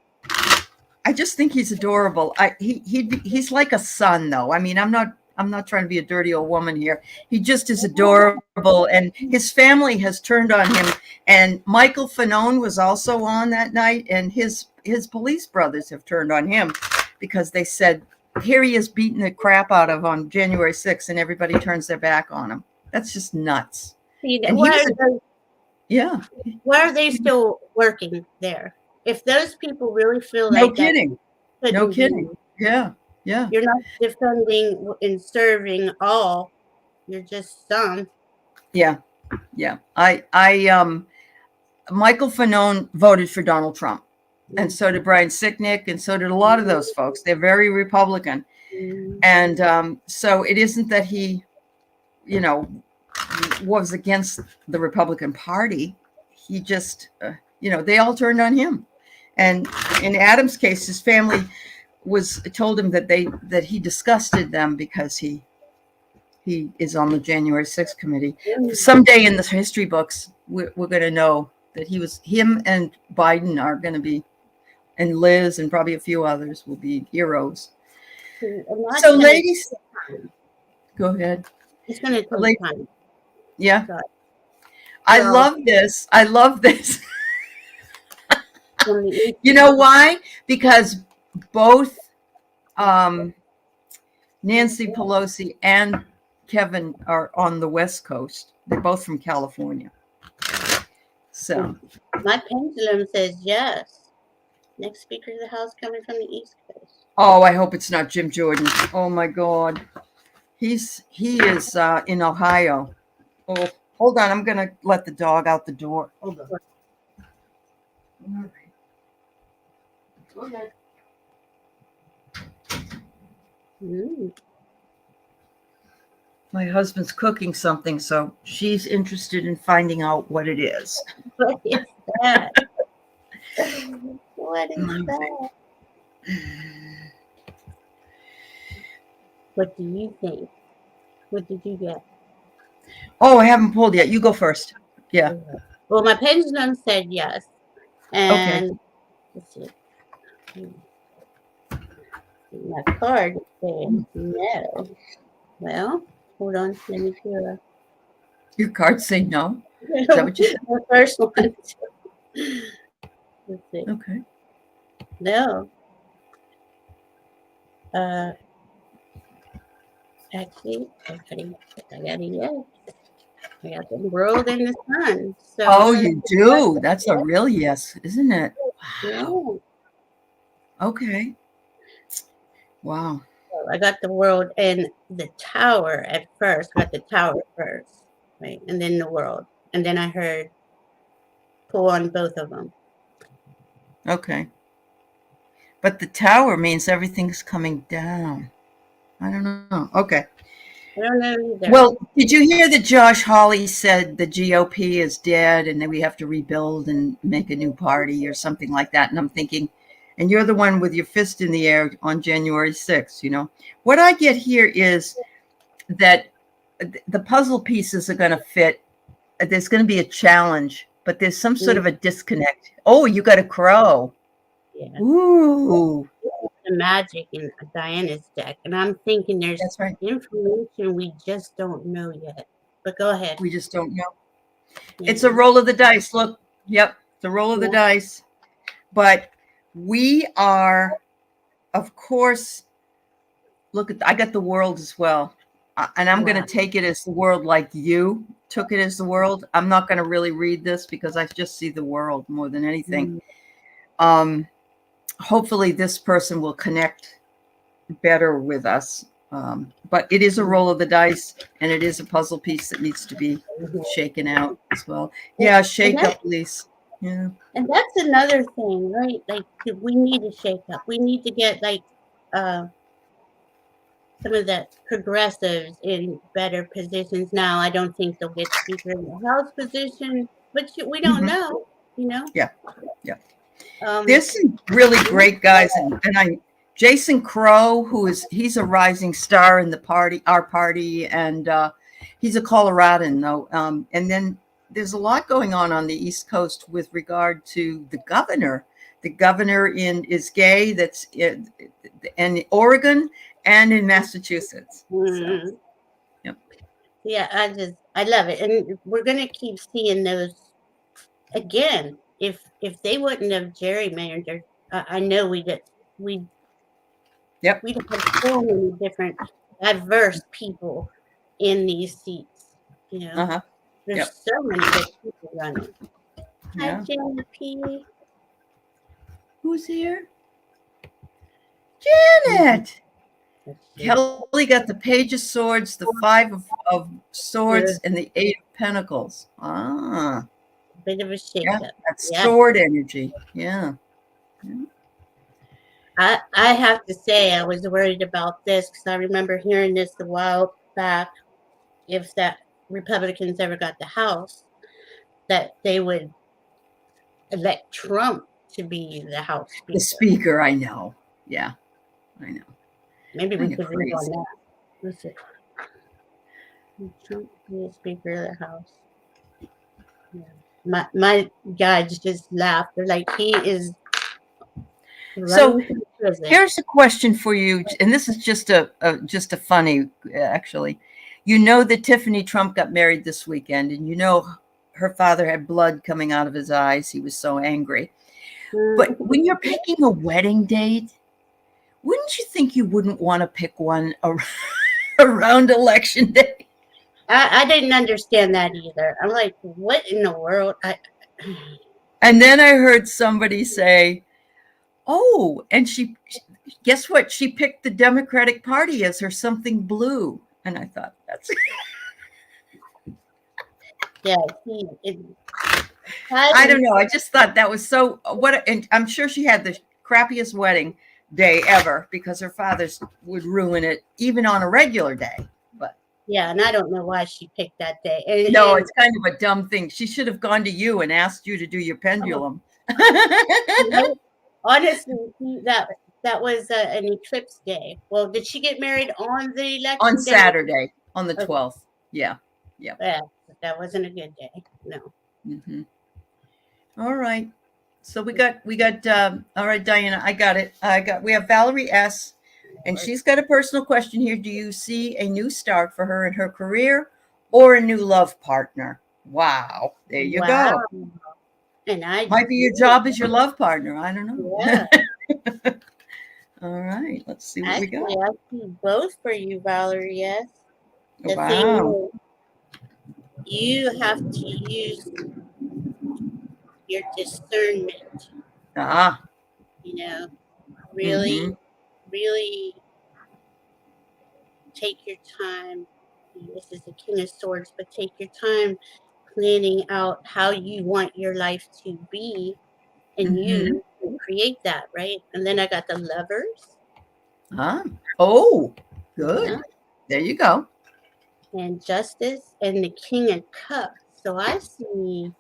Speaker 1: I just think he's adorable. He's like a son, though. I mean, I'm not trying to be a dirty old woman here. He just is adorable, and his family has turned on him. And Michael Fanone was also on that night, and his police brothers have turned on him because they said, here he is beating the crap out of on January 6th, and everybody turns their back on him. That's just nuts. And yeah.
Speaker 2: Why are they still working there? If those people really feel
Speaker 1: No
Speaker 2: like
Speaker 1: kidding.
Speaker 2: that,
Speaker 1: No kidding. Yeah. Yeah.
Speaker 2: You're not defending and serving all. You're just some.
Speaker 1: Yeah. Yeah. Michael Fanone voted for Donald Trump, and so did Brian Sicknick, and so did a lot of those folks. They're very Republican. And so it isn't that he, was against the Republican Party. He just, they all turned on him. And in Adam's case, his family told him that he disgusted them because he is on the January 6th committee. Someday in the history books, we're going to know that him and Biden are going to be, and Liz and probably a few others will be heroes. So ladies, go ahead.
Speaker 2: It's going to take time.
Speaker 1: Yeah. I love this. I love this. You know why? Because both Nancy Pelosi and Kevin are on the West Coast. They're both from California. So
Speaker 2: my pendulum says yes. Next Speaker of the House coming from the East Coast.
Speaker 1: Oh, I hope it's not Jim Jordan. Oh my God. He is in Ohio. Oh, hold on. I'm going to let the dog out the door. Hold on. All right. Go ahead. My husband's cooking something, so she's interested in finding out what it is.
Speaker 2: What is that? What is that? What do you think? What did you get?
Speaker 1: Oh, I haven't pulled yet. You go first. Yeah.
Speaker 2: Well, my pendulum said yes. And let's see. My card said no. Well, hold on. Let me hear.
Speaker 1: Your cards say no? Is that what you said?
Speaker 2: The first one. Let's see.
Speaker 1: Okay.
Speaker 2: No. Actually, I got a yes. I got the world and the sun. So
Speaker 1: oh, you do? That's a real yes, isn't it?
Speaker 2: Wow.
Speaker 1: Yeah. Okay. Wow.
Speaker 2: I got the world and the tower at first. I got the tower first, right? And then the world. And then I heard pull on both of them.
Speaker 1: Okay. But the tower means everything's coming down. I don't know. Okay.
Speaker 2: I don't know either.
Speaker 1: Well, did you hear that Josh Hawley said the GOP is dead and then we have to rebuild and make a new party or something like that? And I'm thinking, and you're the one with your fist in the air on January 6th, you know? What I get here is that the puzzle pieces are going to fit. There's going to be a challenge, but there's some sort of a disconnect. Oh, you got a crow.
Speaker 2: Yeah.
Speaker 1: Ooh.
Speaker 2: The magic in Diana's deck. And I'm thinking there's
Speaker 1: That's right.
Speaker 2: information we just don't know yet. But go ahead.
Speaker 1: We just don't know.
Speaker 2: Yeah.
Speaker 1: It's a roll of the dice. Look. Yep. It's a roll of the dice. But we are, of course, look at, I got the world as well. And I'm going to take it as the world like you took it as the world. I'm not going to really read this because I just see the world more than anything. Hopefully this person will connect better with us. But it is a roll of the dice, and it is a puzzle piece that needs to be shaken out as well. Yeah, shake up, Lise. Yeah.
Speaker 2: And that's another thing, right? Like, we need to shake up. We need to get, like, some of the progressives in better positions. Now, I don't think they'll get Speaker in the House position, but we don't know, you know?
Speaker 1: Yeah, yeah. There's some really great guys, and Jason Crow, he's a rising star in the party, our party, and he's a Coloradan though. And then there's a lot going on the East Coast with regard to the governor. The governor is gay. That's in Oregon and in Massachusetts. So, yep.
Speaker 2: Yeah, I love it, and we're gonna keep seeing those again. If they wouldn't have gerrymandered, I know we'd have so many different diverse people in these seats. You know, there's so many good people running. Hi, Janet P.
Speaker 1: Who's here? Janet. Kelly got the Page of Swords, the Five of Swords, and the Eight of Pentacles. Ah.
Speaker 2: Bit of a shake-up.
Speaker 1: That's sword energy. Yeah.
Speaker 2: I have to say I was worried about this because I remember hearing this a while back. If that Republicans ever got the House, that they would elect Trump to be the House Speaker.
Speaker 1: The Speaker, I know. Yeah, I know.
Speaker 2: Maybe we could read on that. Let's see. Trump be the Speaker of the House. Yeah. My guys just laughed. They're like, he is.
Speaker 1: So here's a question for you, and this is just a funny, actually. You know that Tiffany Trump got married this weekend, and you know her father had blood coming out of his eyes. He was so angry. But when you're picking a wedding date, wouldn't you think you wouldn't want to pick one around election day?
Speaker 2: I didn't understand that either. I'm like, what in the world?
Speaker 1: And then I heard somebody say, oh, and guess what? She picked the Democratic Party as her something blue. And I thought, that's
Speaker 2: yeah.
Speaker 1: I don't know. I just thought that was so and I'm sure she had the crappiest wedding day ever because her father's would ruin it even on a regular day. But
Speaker 2: yeah, and I don't know why she picked that day.
Speaker 1: It's kind of a dumb thing. She should have gone to you and asked you to do your pendulum.
Speaker 2: Honestly, that was an eclipse day. Well, did she get married on the election
Speaker 1: on
Speaker 2: day?
Speaker 1: Saturday, on the 12th? Yeah.
Speaker 2: Yeah, that wasn't a good day. No.
Speaker 1: Mm-hmm. All right. So we got all right, Diana, I got it. We have Valerie S. And she's got a personal question here. Do you see a new start for her in her career or a new love partner? Wow. There you go.
Speaker 2: And
Speaker 1: might be your job as your love partner. I don't know.
Speaker 2: Yeah.
Speaker 1: All right. Let's see what we got.
Speaker 2: I see both for you, Valerie. Yes. The
Speaker 1: wow.
Speaker 2: thing is, you have to use your discernment. You know, really, really take your time. This is the King of Swords, but take your time planning out how you want your life to be, and you create that, right? And then I got the Lovers.
Speaker 1: Oh,
Speaker 2: Yeah.
Speaker 1: good. There you go.
Speaker 2: And Justice and the King of Cups. So I see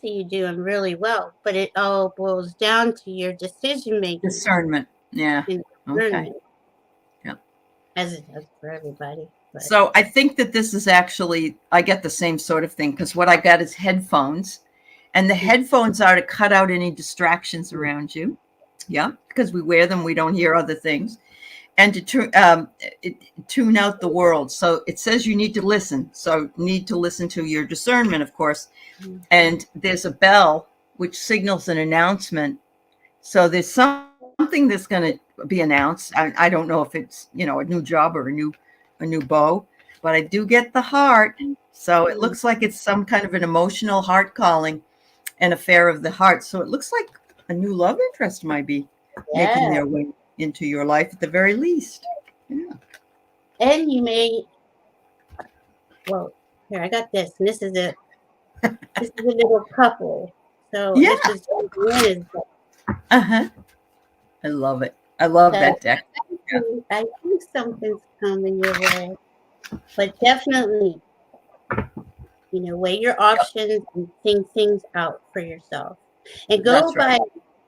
Speaker 2: you doing really well, but it all boils down to your decision making
Speaker 1: Discernment. Yeah.
Speaker 2: and
Speaker 1: Okay.
Speaker 2: discernment,
Speaker 1: Yeah.
Speaker 2: as it does for everybody. But
Speaker 1: So I think that this is actually, I get the same sort of thing because what I got is headphones, and the headphones are to cut out any distractions around you. Yeah, because we wear them, we don't hear other things, and to tune out the world. So it says you need to listen. So need to listen to your discernment, of course. And there's a bell which signals an announcement. So there's something that's going to be announced. I don't know if it's, a new job or a new beau, but I do get the heart. So it looks like it's some kind of an emotional heart calling, an affair of the heart. So it looks like a new love interest might be making
Speaker 2: yeah,
Speaker 1: their way into your life at the very least. Yeah.
Speaker 2: and you may. Well, here I got this, and this is a little couple. So
Speaker 1: Yeah.
Speaker 2: this is Wednesday.
Speaker 1: Uh-huh. I love it. I love
Speaker 2: So
Speaker 1: that deck. Yeah.
Speaker 2: I think something's coming your way, but definitely, weigh your options and think things out for yourself, and go
Speaker 1: That's right.
Speaker 2: by.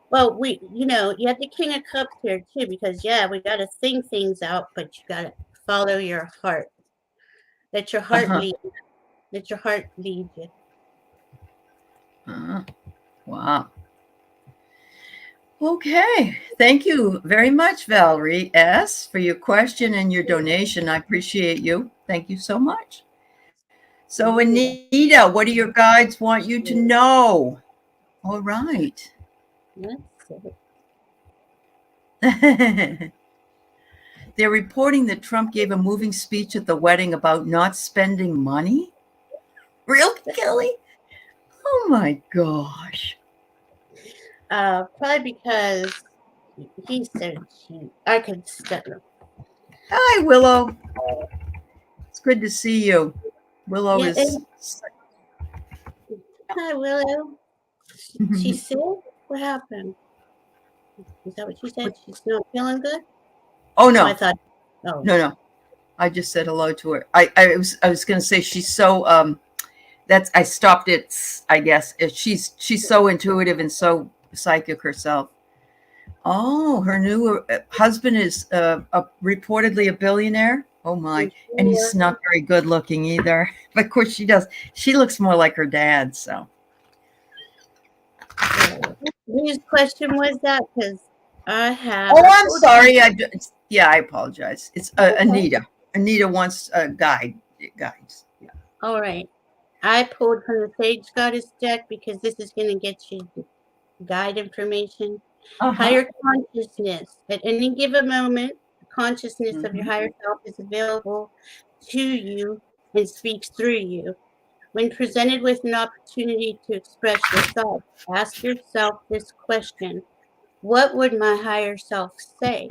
Speaker 2: Well, you have the King of Cups here too, because we got to think things out, but you got to follow your heart. Let your heart
Speaker 1: Uh-huh.
Speaker 2: lead. Let your heart lead you.
Speaker 1: Uh-huh. Wow. Okay. Thank you very much, Valerie S., for your question and your donation. I appreciate you. Thank you so much. So, Anita, what do your guides want you to know? All right.
Speaker 2: Let's see.
Speaker 1: They're reporting that Trump gave a moving speech at the wedding about not spending money. Really, Kelly? Oh my gosh.
Speaker 2: Probably because he's so cute. I could stand him.
Speaker 1: Hi, Willow. It's good to see you. Willow
Speaker 2: Yeah,
Speaker 1: is.
Speaker 2: and hi, Willow. She's sick? What happened? Is that what you said? She's not feeling good?
Speaker 1: Oh
Speaker 2: Oh, I
Speaker 1: no,
Speaker 2: thought, oh.
Speaker 1: no. I just said hello to her. I was going to say she's so that's I stopped it. I guess she's so intuitive and so psychic herself. Oh, her new husband is reportedly a billionaire. Oh my, and he's not very good looking either. But of course, she does. She looks more like her dad. So.
Speaker 2: Whose question was that? Because I have.
Speaker 1: Oh, I'm sorry. I apologize. It's Anita. Anita wants guides. Yeah.
Speaker 2: All right. I pulled from the Sage Goddess deck because this is going to get you guide information. Higher consciousness. At any given moment, the consciousness of your higher self is available to you and speaks through you. When presented with an opportunity to express your thoughts, ask yourself this question: what would my higher self say?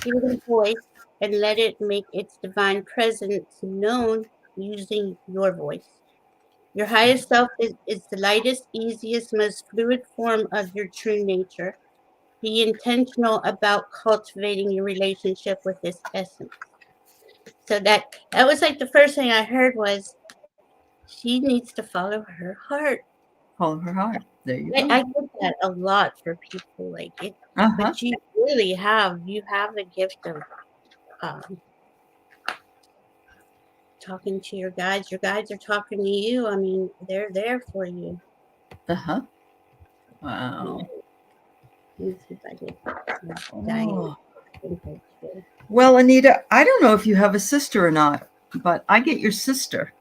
Speaker 2: Give it a voice and let it make its divine presence known using your voice. Your highest self is the lightest, easiest, most fluid form of your true nature. Be intentional about cultivating your relationship with this essence. So that was like the first thing I heard was she needs to follow her heart.
Speaker 1: Follow her heart. There you
Speaker 2: I
Speaker 1: go.
Speaker 2: get that a lot for people like it,
Speaker 1: Uh-huh.
Speaker 2: but you really have the gift of um, talking to your guides. Your guides are talking to you. I mean, they're there for you.
Speaker 1: Uh-huh. Wow.
Speaker 2: Let me see if I get
Speaker 1: Oh.
Speaker 2: Diane.
Speaker 1: Well, Anita, I don't know if you have a sister or not, but I get your sister.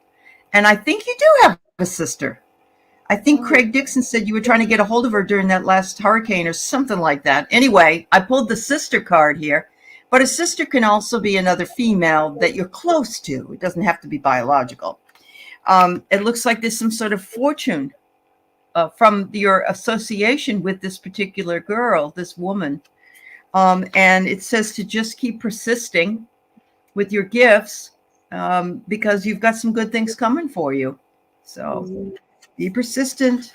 Speaker 1: And I think you do have a sister. I think Craig Dixon said you were trying to get a hold of her during that last hurricane or something like that. Anyway, I pulled the sister card here, but a sister can also be another female that you're close to. It doesn't have to be biological. It looks like there's some sort of fortune from your association with this particular girl, this woman. And it says to just keep persisting with your gifts because you've got some good things coming for you. So be persistent.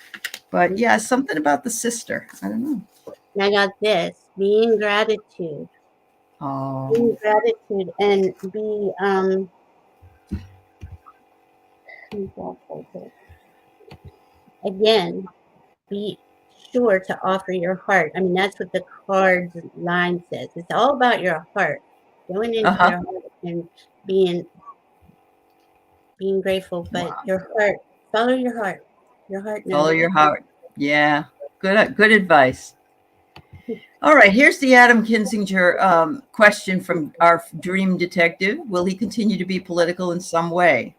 Speaker 1: But yeah, something about the sister. I don't know.
Speaker 2: And I got this: be in gratitude, be in
Speaker 1: Oh,
Speaker 2: gratitude, and be again, be sure to offer your heart. I mean, that's what the card's line says. It's all about your heart, going into
Speaker 1: uh-huh.
Speaker 2: your heart and being being grateful. But
Speaker 1: Wow.
Speaker 2: your heart, follow your heart. Your heart
Speaker 1: Follow
Speaker 2: knows.
Speaker 1: your heart. Yeah. Good advice. All right, here's the Adam Kinzinger question from our dream detective. Will he continue to be political in some way?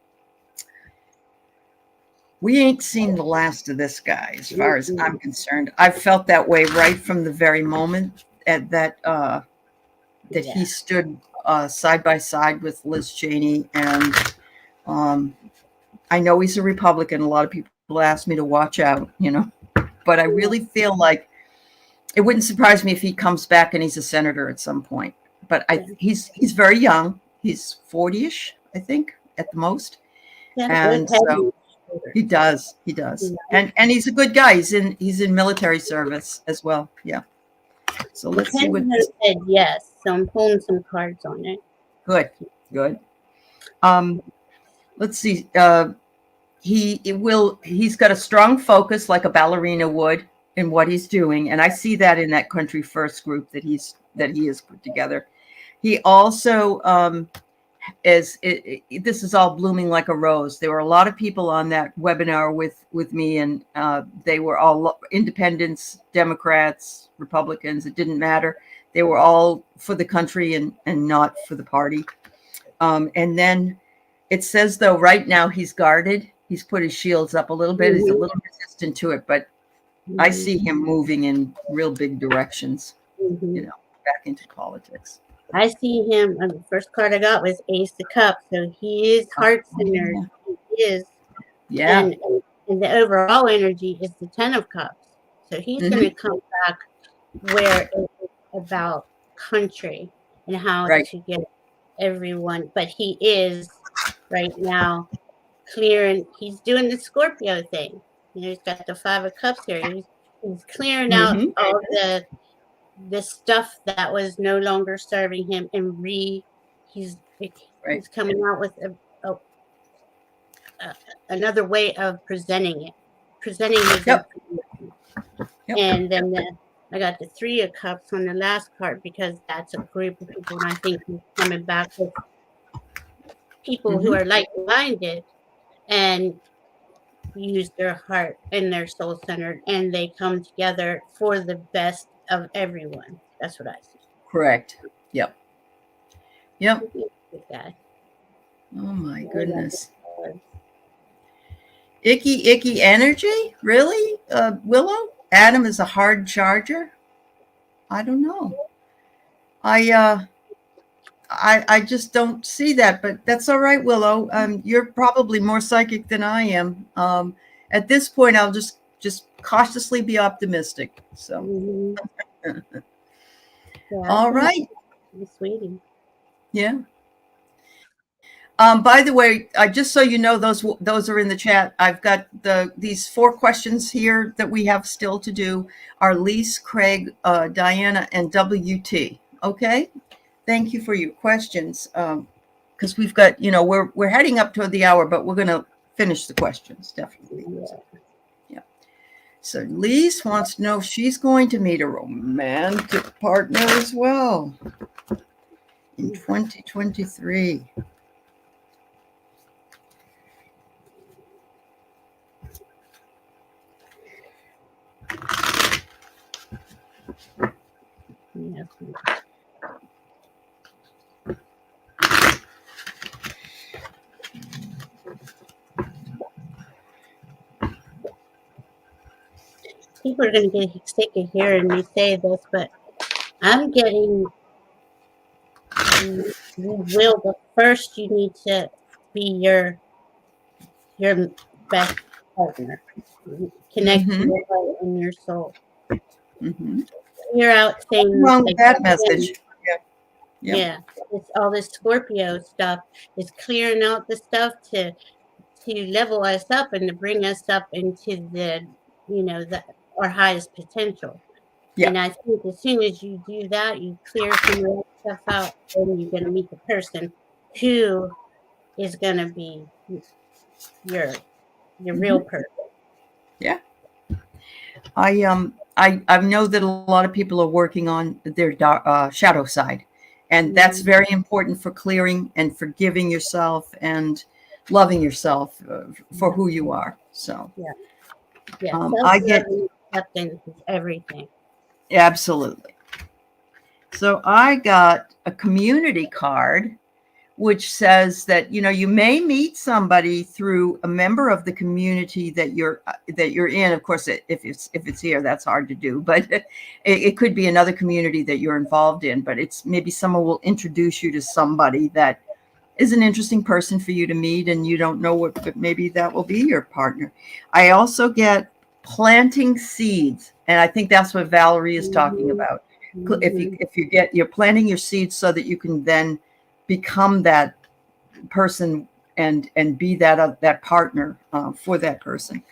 Speaker 1: We ain't seen the last of this guy, as far as I'm concerned. I've felt that way right from the very moment that
Speaker 2: Yeah.
Speaker 1: he stood side by side with Liz Cheney, and I know he's a Republican. A lot of people ask me to watch out, but I really feel like it wouldn't surprise me if he comes back and he's a senator at some point. But he's very young. He's 40-ish, I think, at the most.
Speaker 2: Yeah,
Speaker 1: And so he does. And he's a good guy. He's in military service as well. Yeah. So let's see what this.
Speaker 2: said yes, so I'm pulling some cards on it.
Speaker 1: Good. Let's see. He's got a strong focus like a ballerina would in what he's doing, and I see that in that Country First group that he has put together. He also this is all blooming like a rose. There were a lot of people on that webinar with me, and they were all independents, Democrats, Republicans. It didn't matter. They were all for the country and not for the party. And then it says, though, right now he's guarded. He's put his shields up a little bit. He's a little resistant to it, but I see him moving in real big directions, back into politics.
Speaker 2: I see him, and the first card I got was Ace of Cups, so he is heart-centered. He is.
Speaker 1: Yeah.
Speaker 2: And the overall energy is the Ten of Cups. So he's going to come back where it's about country and how to get everyone. But he is right now clearing. He's doing the Scorpio thing. He's got the Five of Cups here. He's clearing out all the stuff that was no longer serving him, and he's coming out with another way of presenting his information. And then I got the Three of Cups on the last card because that's a group of people, and I think he's coming back with people who are like-minded and use their heart and their soul-centered, and they come together for the best of everyone. That's what I see.
Speaker 1: Correct. Yep.
Speaker 2: Good guy.
Speaker 1: Oh my goodness. Icky energy? Really? Willow? Adam is a hard charger? I don't know. I just don't see that, but that's all right, Willow. You're probably more psychic than I am. At this point, I'll just cautiously be optimistic. So, all right.
Speaker 2: Just waiting.
Speaker 1: Yeah. By the way, just so you know, those are in the chat. I've got these 4 questions here that we have still to do are Lise, Craig, Diana, and WT. Okay. Thank you for your questions. Because we've got, we're heading up toward the hour, but we're going to finish the questions definitely. Yeah. So Lise wants to know if she's going to meet a romantic partner as well in 2023.
Speaker 2: Yeah. People are going to get sick of hearing me say this, but I'm getting you will, but first you need to be your best partner. Connect to your heart and your soul. You're out saying
Speaker 1: wrong with that message.
Speaker 2: Yeah. It's all this Scorpio stuff is clearing out the stuff to level us up and to bring us up into the our highest potential.
Speaker 1: Yeah.
Speaker 2: And I think as soon as you do that, you clear some of that stuff out, and you're going to meet the person who is going to be your real person.
Speaker 1: Yeah. I know that a lot of people are working on their shadow side, and that's very important for clearing and forgiving yourself and loving yourself for who you are. So
Speaker 2: Yeah. Yeah.
Speaker 1: I
Speaker 2: Self-love
Speaker 1: get
Speaker 2: and acceptance is everything.
Speaker 1: absolutely. So I got a community card which says that you may meet somebody through a member of the community that you're in. Of course, if it's here, that's hard to do, but it could be another community that you're involved in. But it's maybe someone will introduce you to somebody that is an interesting person for you to meet, and you don't know what, but maybe that will be your partner. I also get planting seeds, and I think that's what Valerie is talking
Speaker 2: Mm-hmm.
Speaker 1: about.
Speaker 2: Mm-hmm.
Speaker 1: You're planting your seeds so that you can then become that person and be that partner for that person.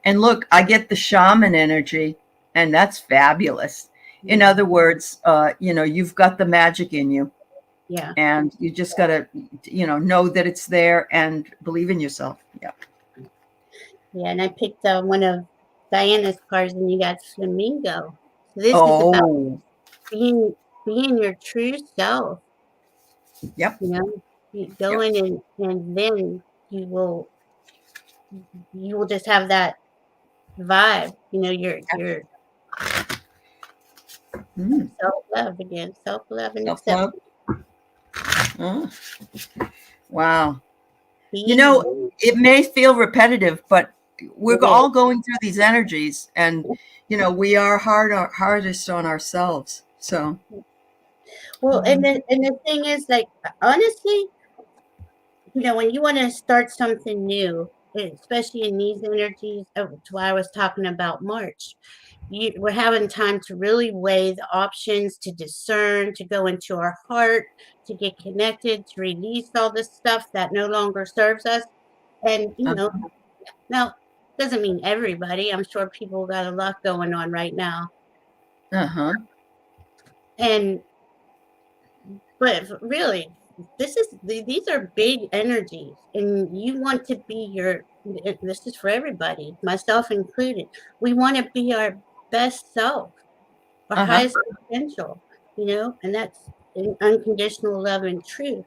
Speaker 1: And look, I get the shaman energy, and that's fabulous. In other words, you've got the magic in you,
Speaker 2: Yeah.
Speaker 1: and you just got to know that it's there and believe in yourself. Yeah.
Speaker 2: Yeah. And I picked one of Diana's cards, and you got flamingo. So this is about
Speaker 1: Oh,
Speaker 2: being your true self.
Speaker 1: yep.
Speaker 2: You go
Speaker 1: Yep.
Speaker 2: in, and then you will just have that vibe. Your
Speaker 1: Mm.
Speaker 2: self-love again, self-love and
Speaker 1: Self-love.
Speaker 2: acceptance.
Speaker 1: Oh, wow.
Speaker 2: Be you.
Speaker 1: It may feel repetitive, but we're
Speaker 2: It is.
Speaker 1: all going through these energies, and we are hardest on ourselves. So,
Speaker 2: Well, and the thing is, like, honestly, when you want to start something new, especially in these energies, that's why I was talking about March. We're having time to really weigh the options, to discern, to go into our heart, to get connected, to release all this stuff that no longer serves us. And, now, doesn't mean everybody. I'm sure people got a lot going on right now.
Speaker 1: uh-huh.
Speaker 2: And, but really, these are big energies, and you want to be this is for everybody, myself included. We want to be our best self, our
Speaker 1: Uh-huh.
Speaker 2: highest potential, and that's in unconditional love and truth.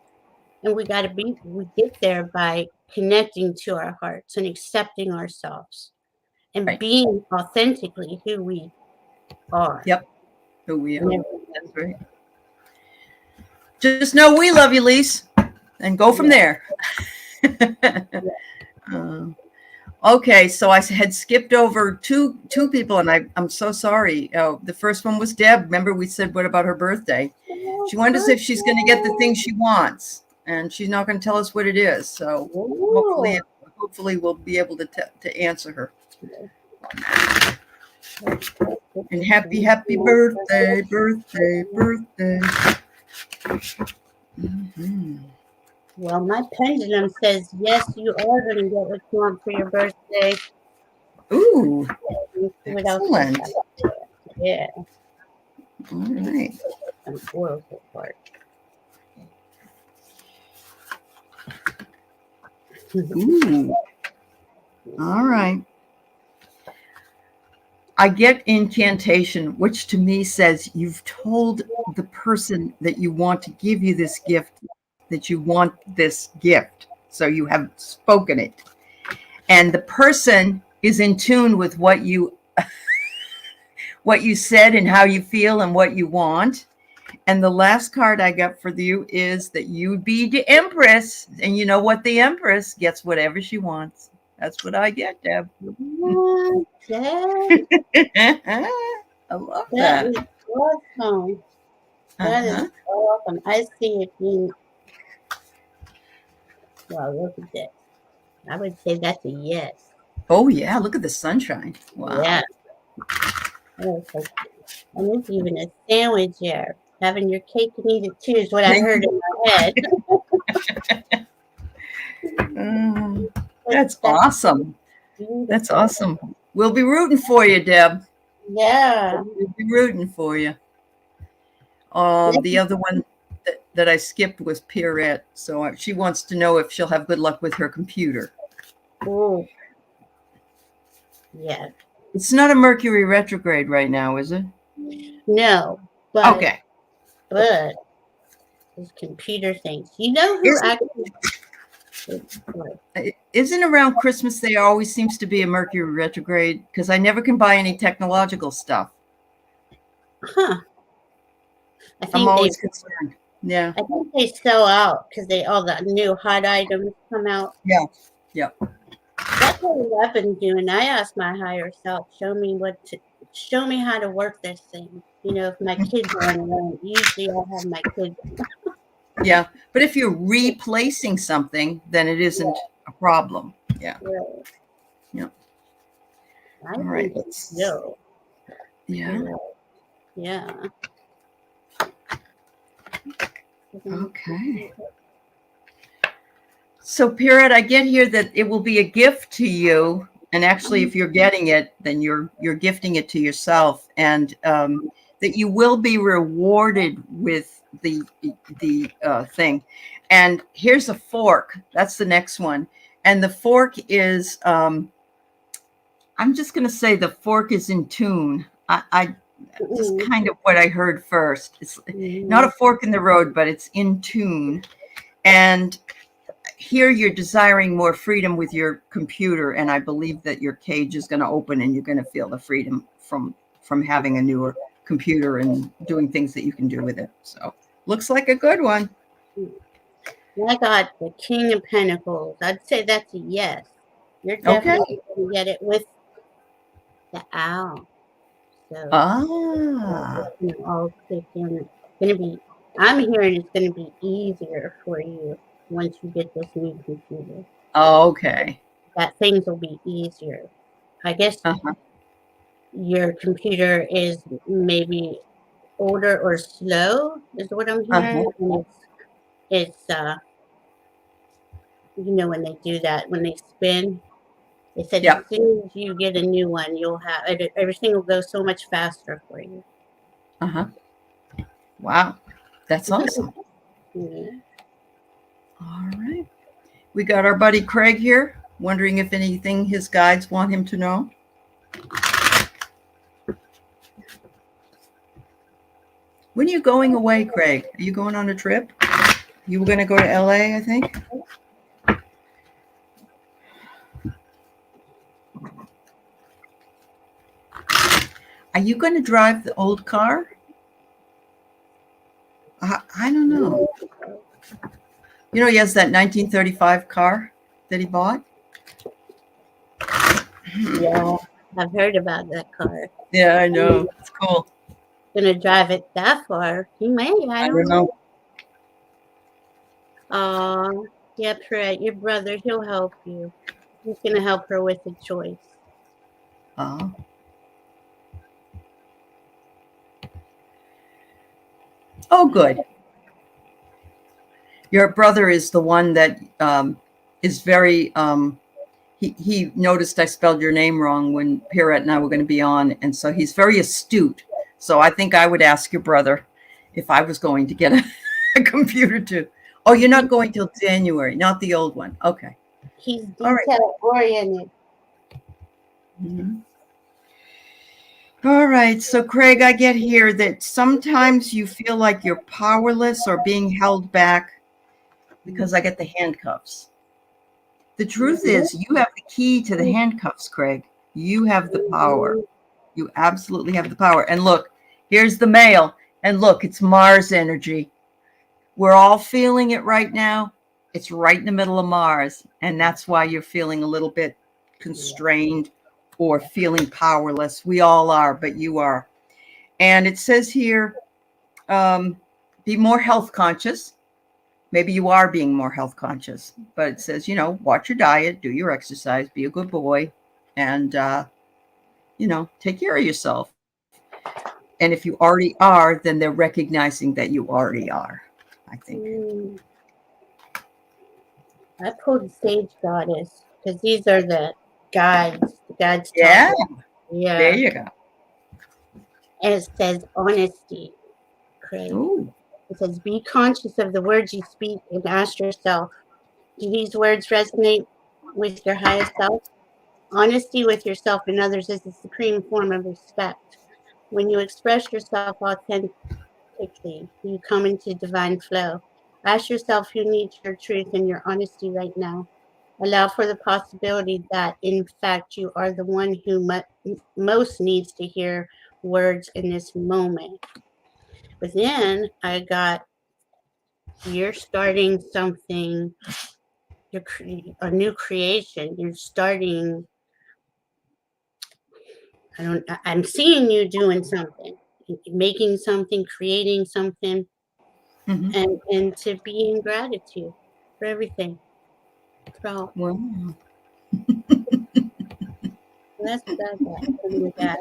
Speaker 2: And we get there by connecting to our hearts and accepting ourselves and
Speaker 1: Right.
Speaker 2: being authentically who we are.
Speaker 1: Yep. Who we are.
Speaker 2: And
Speaker 1: That's right. Just know we love you, Lise, and go from
Speaker 2: yeah,
Speaker 1: there.
Speaker 2: yeah.
Speaker 1: Uh, okay, so I had skipped over two people, and I'm so sorry. The first one was Deb. Remember, we said what about her birthday? She wonders if she's going to get the thing she wants, and she's not going to tell us what it is. So
Speaker 2: Ooh.
Speaker 1: hopefully we'll be able to answer her. And happy birthday, birthday. Mm-hmm.
Speaker 2: Well, my pendulum says yes, you are going to get what you want for your birthday.
Speaker 1: Ooh,
Speaker 2: Let me see what else I
Speaker 1: excellent.
Speaker 2: got there. Yeah,
Speaker 1: All right.
Speaker 2: some oracle part.
Speaker 1: Ooh. All right. I get incantation, which to me says you've told the person that you want to give you this gift that you want this gift. So you have spoken it. And the person is in tune with what you said and how you feel and what you want. And the last card I got for you is that you be the Empress. And you know what? The Empress gets whatever she wants. That's what I get, Deb.
Speaker 2: Okay.
Speaker 1: I love
Speaker 2: That
Speaker 1: that.
Speaker 2: is awesome. That is
Speaker 1: Uh-huh.
Speaker 2: awesome. I see it being, well, look at this. I would say that's a yes.
Speaker 1: Oh, yeah. Look at the sunshine. Wow.
Speaker 2: Yeah. Okay. And there's even a sandwich here. Having your cake and eat it too is what I heard in my head.
Speaker 1: Um,
Speaker 2: But
Speaker 1: that's
Speaker 2: that's
Speaker 1: awesome. That's
Speaker 2: beautiful.
Speaker 1: awesome. We'll be rooting for you, Deb.
Speaker 2: Yeah.
Speaker 1: We'll be rooting for you. The other one that I skipped was Pierrette. So she wants to know if she'll have good luck with her computer.
Speaker 2: Oh. Yeah.
Speaker 1: It's not a Mercury retrograde right now, is it?
Speaker 2: No. But
Speaker 1: Okay.
Speaker 2: these computer things. You know who actually
Speaker 1: Isn't around Christmas there always seems to be a Mercury retrograde? Because I never can buy any technological stuff.
Speaker 2: Huh.
Speaker 1: I'm always concerned. Yeah.
Speaker 2: I think they sell out because all the new hot items come out.
Speaker 1: Yeah. Yeah.
Speaker 2: That's what I've been doing. I asked my higher self, show me how to work this thing. You know, if my kids are around, usually I have my kids.
Speaker 1: Yeah, but if you're replacing something, then it isn't a problem. Yeah.
Speaker 2: Right.
Speaker 1: Yeah.
Speaker 2: All
Speaker 1: right.
Speaker 2: Yeah. Yeah.
Speaker 1: Okay. So, Pierrette, I get here that it will be a gift to you, and actually, if you're getting it, then you're gifting it to yourself, and that you will be rewarded with the thing. And here's a fork. That's the next one, and the fork is. I'm just going to say the fork is in tune. I just kind of what I heard first. It's not a fork in the road, but it's in tune, and here you're desiring more freedom with your computer, and I believe that your cage is going to open and you're going to feel the freedom from having a newer computer and doing things that you can do with it. So looks like a good one.
Speaker 2: I got the King of Pentacles. I'd say that's a yes. You're definitely going to get it with the owl. So all click in. It's going to be. I'm hearing it's going to be easier for you once you get this new computer.
Speaker 1: Okay.
Speaker 2: That things will be easier. I guess your computer is maybe older or slow, is what I'm hearing. And it's you know, when they do that, when they spin, they said as soon as you get a new one, you'll have everything will go so much faster for you.
Speaker 1: Wow, that's awesome. All right, we got our buddy Craig here, wondering if anything his guides want him to know. When are you going away, Craig? Are you going on a trip? You were going to go to LA, I think. Are you going to drive the old car? I don't know. You know, he has that 1935 car that he bought.
Speaker 2: Yeah, I've heard about that car.
Speaker 1: Yeah, I know. It's cool.
Speaker 2: Gonna drive it that far? He may. I don't know. Yep, right. Your brother, he'll help you. He's gonna help her with the choice.
Speaker 1: Oh, good. Your brother is the one that is very. He noticed I spelled your name wrong when Pierrette and I were going to be on, and so he's very astute. So I think I would ask your brother if I was going to get a computer too. Oh, you're not going till January, not the old one. Okay.
Speaker 2: He's detail oriented.
Speaker 1: All right. So, Craig, I get here that sometimes you feel like you're powerless or being held back because I get the handcuffs. The truth is you have the key to the handcuffs, Craig. You have the power. You absolutely have the power. And look, here's the mail. And look, it's Mars energy. We're all feeling it right now. It's right in the middle of Mars. And that's why you're feeling a little bit constrained or feeling powerless. We all are, but you are. And it says here, be more health conscious. Maybe you are being more health conscious, but it says, you know, watch your diet, do your exercise, be a good boy, and, you know, take care of yourself. And if you already are, then they're recognizing that you already are, I think.
Speaker 2: I pulled Sage Goddess because these are the guides, the God's
Speaker 1: Yeah,
Speaker 2: talking.
Speaker 1: there
Speaker 2: Yeah.
Speaker 1: you go.
Speaker 2: And it says honesty, Craig.
Speaker 1: Ooh.
Speaker 2: It says be conscious of the words you speak and ask yourself, do these words resonate with your highest self? Honesty with yourself and others is the supreme form of respect. When you express yourself authentically, you come into divine flow. Ask yourself who needs your truth and your honesty right now. Allow for the possibility that, in fact, you are the one who most needs to hear words in this moment. But then I got, you're starting something, a new creation. You're starting, I'm seeing you doing something, making something, creating something,
Speaker 1: Mhm.
Speaker 2: and to be in gratitude for everything. So
Speaker 1: Well,
Speaker 2: that's what I got from you guys.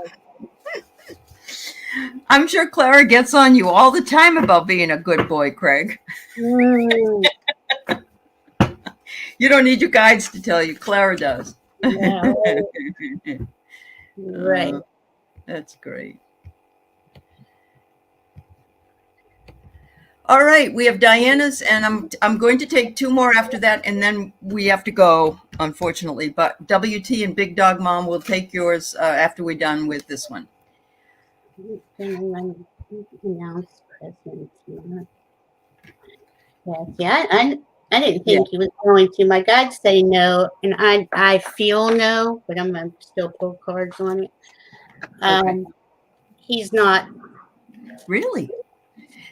Speaker 1: I'm sure Clara gets on you all the time about being a good boy, Craig.
Speaker 2: Mm,
Speaker 1: You don't need your guides to tell you. Clara does.
Speaker 2: yeah, right.
Speaker 1: That's great. All right, we have Diana's, and I'm going to take two more after that, and then we have to go, unfortunately. But WT and Big Dog Mom will take yours after we're done with this one.
Speaker 2: Announce presence. Yes, yeah. I didn't
Speaker 1: Yeah.
Speaker 2: think he was going to. My guides say no, and I feel no, but I'm gonna still pull cards on it.
Speaker 1: Okay.
Speaker 2: He's not
Speaker 1: Really?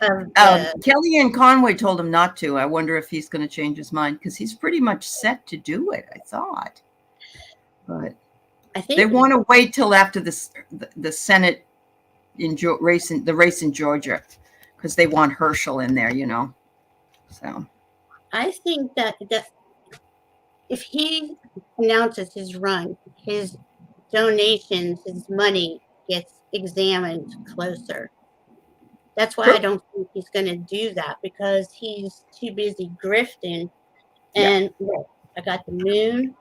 Speaker 2: of the.
Speaker 1: Kellyanne Conway told him not to. I wonder if he's going to change his mind because he's pretty much set to do it, I thought. But
Speaker 2: I
Speaker 1: they
Speaker 2: think
Speaker 1: want to wait till after the Senate the race in Georgia because they want Herschel in there, So
Speaker 2: that if he announces his run, his donations, his money gets examined closer. That's why I
Speaker 1: true.
Speaker 2: don't think he's going to do that because he's too busy grifting.
Speaker 1: Yeah.
Speaker 2: And look, I got the moon.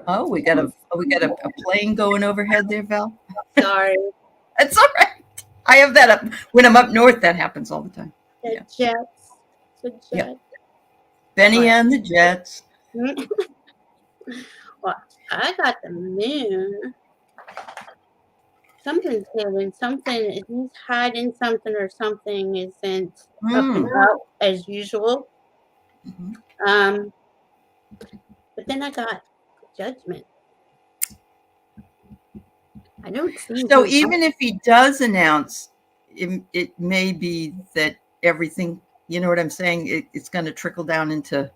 Speaker 1: Oh, we got a plane going overhead there, Val.
Speaker 2: Sorry,
Speaker 1: That's all right. I have that up when I'm up north. That happens all the time.
Speaker 2: the
Speaker 1: Yeah.
Speaker 2: jets. The
Speaker 1: Yeah.
Speaker 2: jet.
Speaker 1: Benny
Speaker 2: What?
Speaker 1: and the Jets.
Speaker 2: Well, I got the moon. Something's hidden. Something he's hiding something or something isn't up and out as usual.
Speaker 1: Mhm.
Speaker 2: But then I got judgment. I don't see
Speaker 1: So
Speaker 2: who.
Speaker 1: even if he does announce, it may be that everything, you know what I'm saying? It's going to trickle down into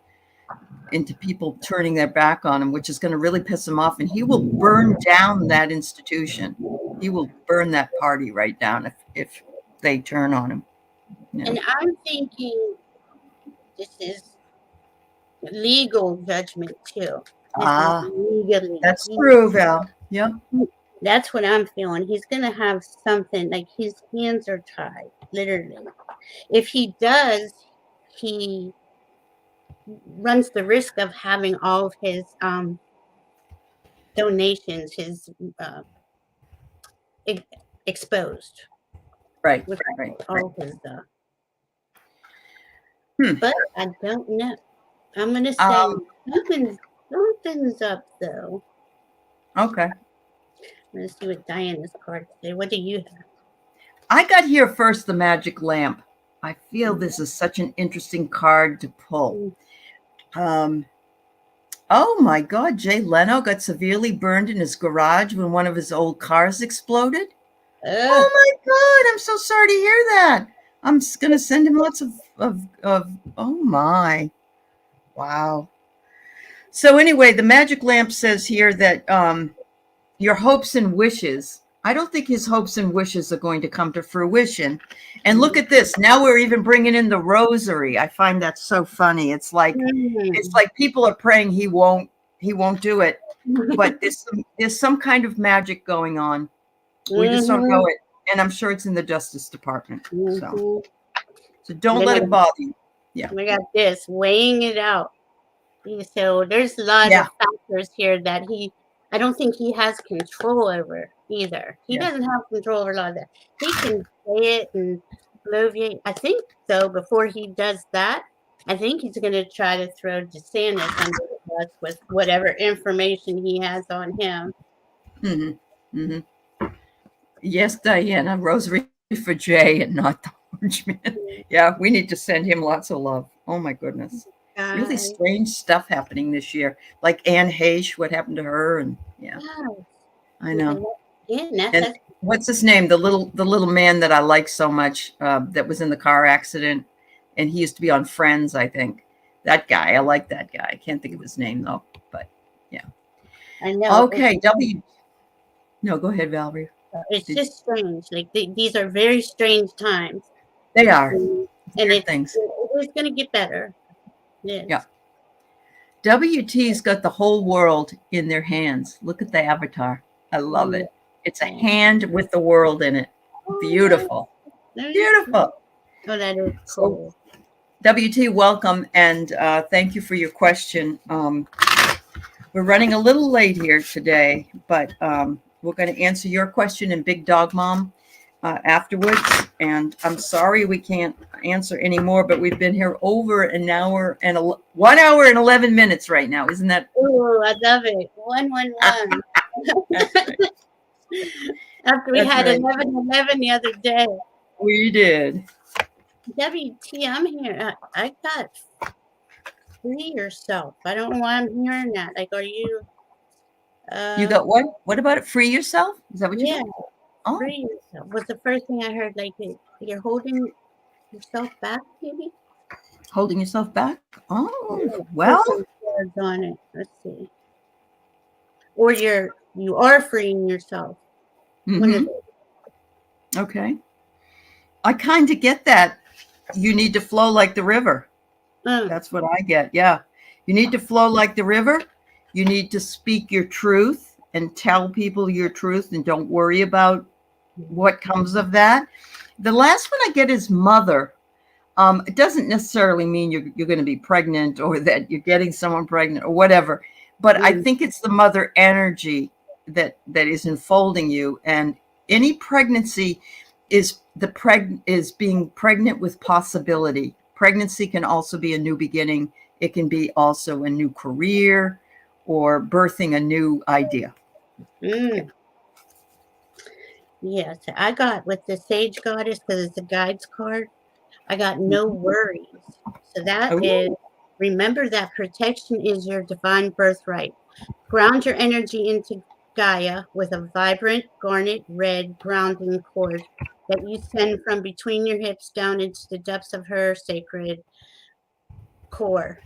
Speaker 1: people turning their back on him, which is going to really piss him off, and he will burn down that institution. He will burn that party right down if they turn on him.
Speaker 2: And I'm thinking this is legal judgment too. This is
Speaker 1: Ah,
Speaker 2: legally.
Speaker 1: that's true, Val. Yep.
Speaker 2: That's what I'm feeling. He's gonna have something like his hands are tied, literally. If he does, he runs the risk of having all of his donations, his e- exposed
Speaker 1: Right.
Speaker 2: with
Speaker 1: Right.
Speaker 2: all his.
Speaker 1: Hmm.
Speaker 2: But I don't know. I'm gonna say
Speaker 1: Um.
Speaker 2: something's up though.
Speaker 1: Okay.
Speaker 2: Let's see what Diana's cards say. What do you have?
Speaker 1: I got here first. The magic lamp. I feel this is such an interesting card to pull. Um. Oh my God, Jay Leno got severely burned in his garage when one of his old cars exploded. Oh my God, I'm so sorry to hear that. I'm going to send him lots of, oh my, wow. So anyway, the magic lamp says here that your hopes and wishes, I don't think his hopes and wishes are going to come to fruition. And look at this. Now we're even bringing in the rosary. I find that so funny. It's like people are praying he won't do it, but there's some kind of magic going on. We just don't know it, and I'm sure it's in the Justice Department. So don't let it bother you. Yeah.
Speaker 2: We got this, weighing it out. So there's a lot
Speaker 1: Yeah.
Speaker 2: of factors here that I don't think he has control over either. He
Speaker 1: Yeah.
Speaker 2: doesn't have control over a lot of that. He can say it and bloviate. I think, though, before he does that, I think he's going to try to throw DeSantis under the bus with whatever information he has on him.
Speaker 1: Mm-hmm. Mm-hmm. Yes, Diana. Rosary for Jay and not the orange man. Yeah, we need to send him lots of love. Oh my goodness. Really strange stuff happening this year. Like Anne Heche, what happened to her? And yeah, I know. And what's his name? The little man that I like so much, that was in the car accident, and he used to be on Friends, I think. That guy, I like that guy. I can't think of his name though, but yeah.
Speaker 2: I know.
Speaker 1: Okay, No, go ahead, Valerie.
Speaker 2: It's just strange. Like these are very strange times.
Speaker 1: They are,
Speaker 2: and it's going to get better.
Speaker 1: Yeah. WT's got the whole world in their hands. Look at the avatar. I love it. It's a hand with the world in it. Beautiful. Beautiful.
Speaker 2: Oh, that is cool.
Speaker 1: WT, welcome, and thank you for your question. We're running a little late here today, but we're going to answer your question and Big Dog Mom afterwards. And I'm sorry we can't answer anymore, but we've been here over an hour and 1 hour and 11 minutes right now. Isn't that?
Speaker 2: Oh, I love it. 111.
Speaker 1: Right.
Speaker 2: After we had 11:11 the other day.
Speaker 1: We did.
Speaker 2: WT, I'm here. I got free yourself. I don't know why I'm hearing that. Like, are you?
Speaker 1: You got what? What about it? Free yourself? Is that what you got?
Speaker 2: Oh. Free yourself was the first thing I heard. Like, you're holding yourself back, maybe?
Speaker 1: Holding yourself back? Oh, well.
Speaker 2: On it. Let's see. Or you are freeing yourself.
Speaker 1: Mm-hmm. Okay. I kind of get that. You need to flow like the river. That's what I get. Yeah. You need to flow like the river. You need to speak your truth and tell people your truth and don't worry about what comes of that. The last one I get is mother. It doesn't necessarily mean you're going to be pregnant or that you're getting someone pregnant or whatever. But I think it's the mother energy that is enfolding you. And any pregnancy is being pregnant with possibility. Pregnancy can also be a new beginning. It can be also a new career or birthing a new idea.
Speaker 2: Yes, I got with the Sage Goddess, because it's a guides card, I got no worries. So that is, remember that protection is your divine birthright. Ground your energy into Gaia with a vibrant garnet red grounding cord that you send from between your hips down into the depths of her sacred core.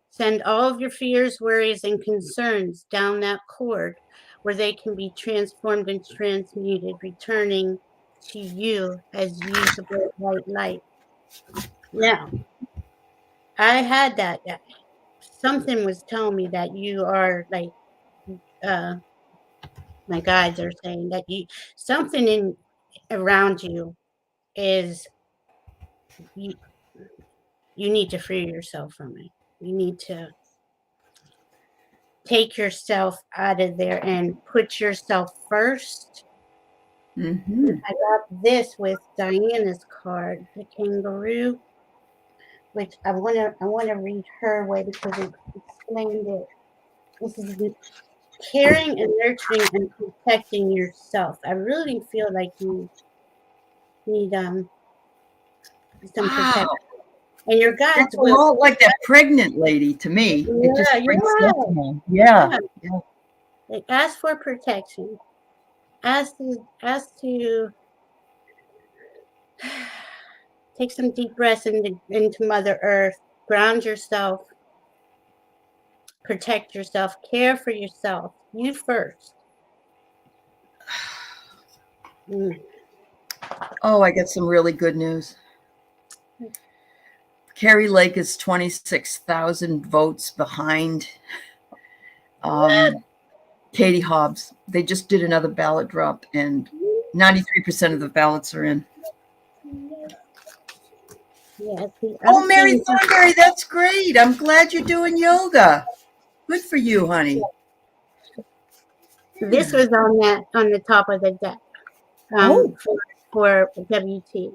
Speaker 2: Send all of your fears, worries, and concerns down that cord where they can be transformed and transmuted, returning to you as usable white light. Now, I had that. Something was telling me that you are like, my guides are saying that something around you is you need to free yourself from it. You need to take yourself out of there and put yourself first.
Speaker 1: Mm-hmm.
Speaker 2: I got this with Diana's card, the kangaroo, which I want to read her way because it explained it. This is caring and nurturing and protecting yourself. I really feel like you need some protection. And your guides
Speaker 1: will like that pregnant lady to me.
Speaker 2: Yeah,
Speaker 1: it just brings that to me. Yeah.
Speaker 2: Like, ask for protection. Ask to take some deep breaths into Mother Earth. Ground yourself. Protect yourself. Care for yourself. You first.
Speaker 1: Oh, I get some really good news. Carrie Lake is 26,000 votes behind Katie Hobbs. They just did another ballot drop, and 93% of the ballots are in.
Speaker 2: Yeah, see, I'm
Speaker 1: Oh, Mary
Speaker 2: seeing
Speaker 1: Thornberry, that's great. I'm glad you're doing yoga. Good for you, honey.
Speaker 2: this was on the top of the deck
Speaker 1: Oh,
Speaker 2: for WT.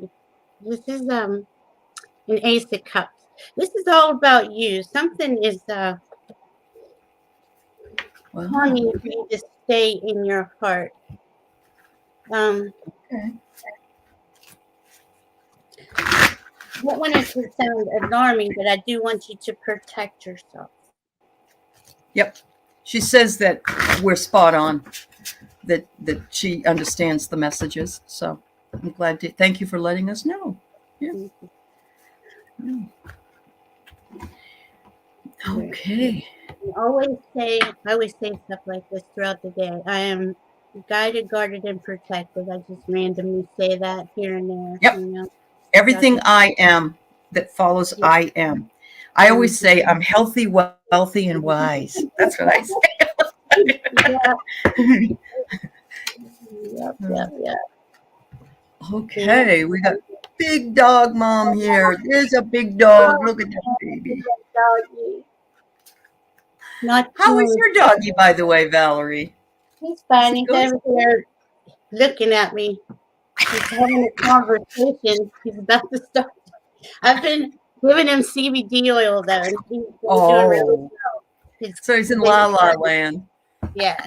Speaker 2: This is an Ace of Cups. This is all about you. Something is telling
Speaker 1: wow.
Speaker 2: you for you to stay in your heart. Um,
Speaker 1: Okay.
Speaker 2: I don't want it to sound alarming, but I do want you to protect yourself.
Speaker 1: Yep. She says that we're spot on, that she understands the messages. So I'm glad to thank you for letting us know. Yeah. Yeah. Okay.
Speaker 2: I always say stuff like this throughout the day. I am guided, guarded, and protected. I just randomly say that here and there,
Speaker 1: Yep.
Speaker 2: throughout
Speaker 1: Everything
Speaker 2: the
Speaker 1: I am that follows
Speaker 2: day.
Speaker 1: I am. I always
Speaker 2: Mhm.
Speaker 1: say I'm healthy, wealthy, and wise. That's what I
Speaker 2: Yeah,
Speaker 1: say.
Speaker 2: yep. Yeah.
Speaker 1: Okay, we got big dog mom here. There's a big dog. Look at that baby.
Speaker 2: Doggy. Not
Speaker 1: How is
Speaker 2: too.
Speaker 1: your doggy, by the way, Valerie?
Speaker 2: He's
Speaker 1: Is
Speaker 2: fine.
Speaker 1: he
Speaker 2: He's
Speaker 1: good?
Speaker 2: over here looking at me. He's having a conversation. He's about to start. I've been giving him CBD oil though, and he's been doing really
Speaker 1: Oh,
Speaker 2: well. His
Speaker 1: so he's in La La Land.
Speaker 2: yeah,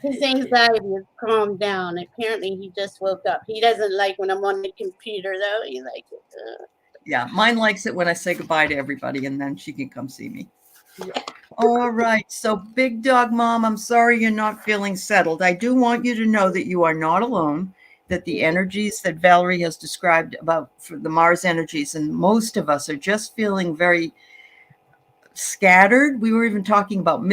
Speaker 2: his anxiety has calmed down. Apparently, he just woke up. He doesn't like when I'm on the computer though. He likes it.
Speaker 1: Yeah, mine likes it when I say goodbye to everybody and then she can come see me.
Speaker 2: Yeah.
Speaker 1: All right, so big dog mom, I'm sorry you're not feeling settled. I do want you to know that you are not alone, that the energies that Valerie has described about for the Mars energies, and most of us are just feeling very scattered. We were even talking about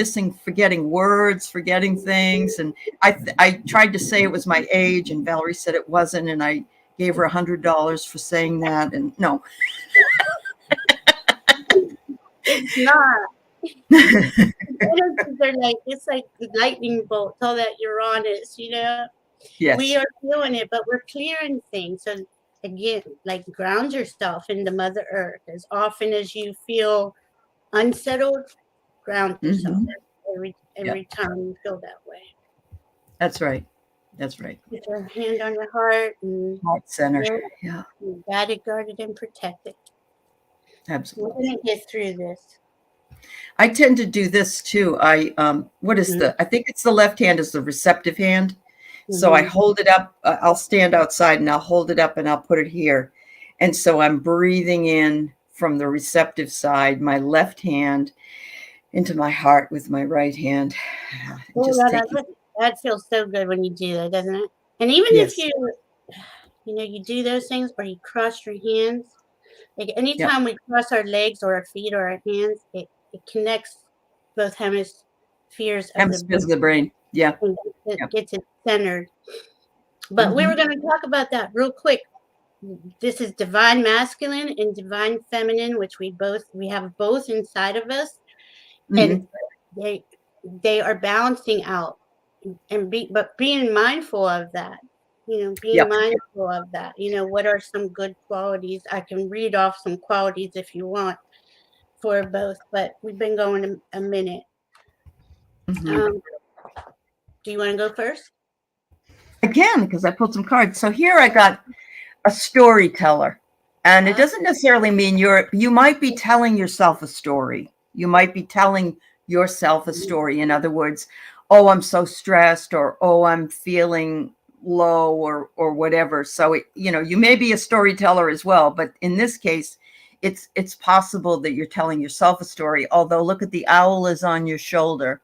Speaker 1: forgetting words, forgetting things. And I tried to say it was my age, and Valerie said it wasn't. And I gave her $100 for saying that. And no.
Speaker 2: It's not. Energies are like it's like lightning bolts. All that Uranus. We
Speaker 1: Yes.
Speaker 2: are doing it, but we're clearing things. So again, like ground yourself into Mother Earth. As often as you feel unsettled, ground yourself
Speaker 1: Mhm. Yep.
Speaker 2: every time you feel that way.
Speaker 1: That's right. That's right.
Speaker 2: Put your hand on your heart and
Speaker 1: Heart center.
Speaker 2: you're
Speaker 1: Yeah,
Speaker 2: guided, guarded, and protected. We're
Speaker 1: absolutely.
Speaker 2: gonna get through this.
Speaker 1: I tend to do this too. What is
Speaker 2: Mm-hmm.
Speaker 1: I think it's the left hand is the receptive hand. So I
Speaker 2: Mm-hmm.
Speaker 1: hold it up. I'll stand outside and I'll hold it up and I'll put it here. And so I'm breathing in from the receptive side, my left hand into my heart with my right hand. And
Speaker 2: Oh,
Speaker 1: just taking,
Speaker 2: that feels so good when you do that, doesn't it? And even if
Speaker 1: yes.
Speaker 2: you do those things where you cross your hands. Like
Speaker 1: Yep.
Speaker 2: anytime we cross our legs or our feet or our hands, it connects both hemispheres of the
Speaker 1: Hemispheres
Speaker 2: brain
Speaker 1: of the brain. Yeah.
Speaker 2: and it
Speaker 1: Yep.
Speaker 2: gets it centered. But we
Speaker 1: Hmm.
Speaker 2: were going to talk about that real quick. This is divine masculine and divine feminine, which we have both inside of us, and
Speaker 1: Hmm.
Speaker 2: they they are balancing out but being mindful of that. Being
Speaker 1: Yep.
Speaker 2: mindful of that. What are some good qualities? I can read off some qualities if you want for both, but we've been going a minute.
Speaker 1: Hmm.
Speaker 2: Um, do you want to go first?
Speaker 1: Again, because I pulled some cards. So here I got a storyteller. And it
Speaker 2: Uh,
Speaker 1: doesn't necessarily mean you might be telling yourself a story. You might be telling yourself a story. In other words, oh, I'm so stressed, or oh, I'm feeling low, or whatever. So you may be a storyteller as well, but in this case, it's possible that you're telling yourself a story. Although look at the owl is on your shoulder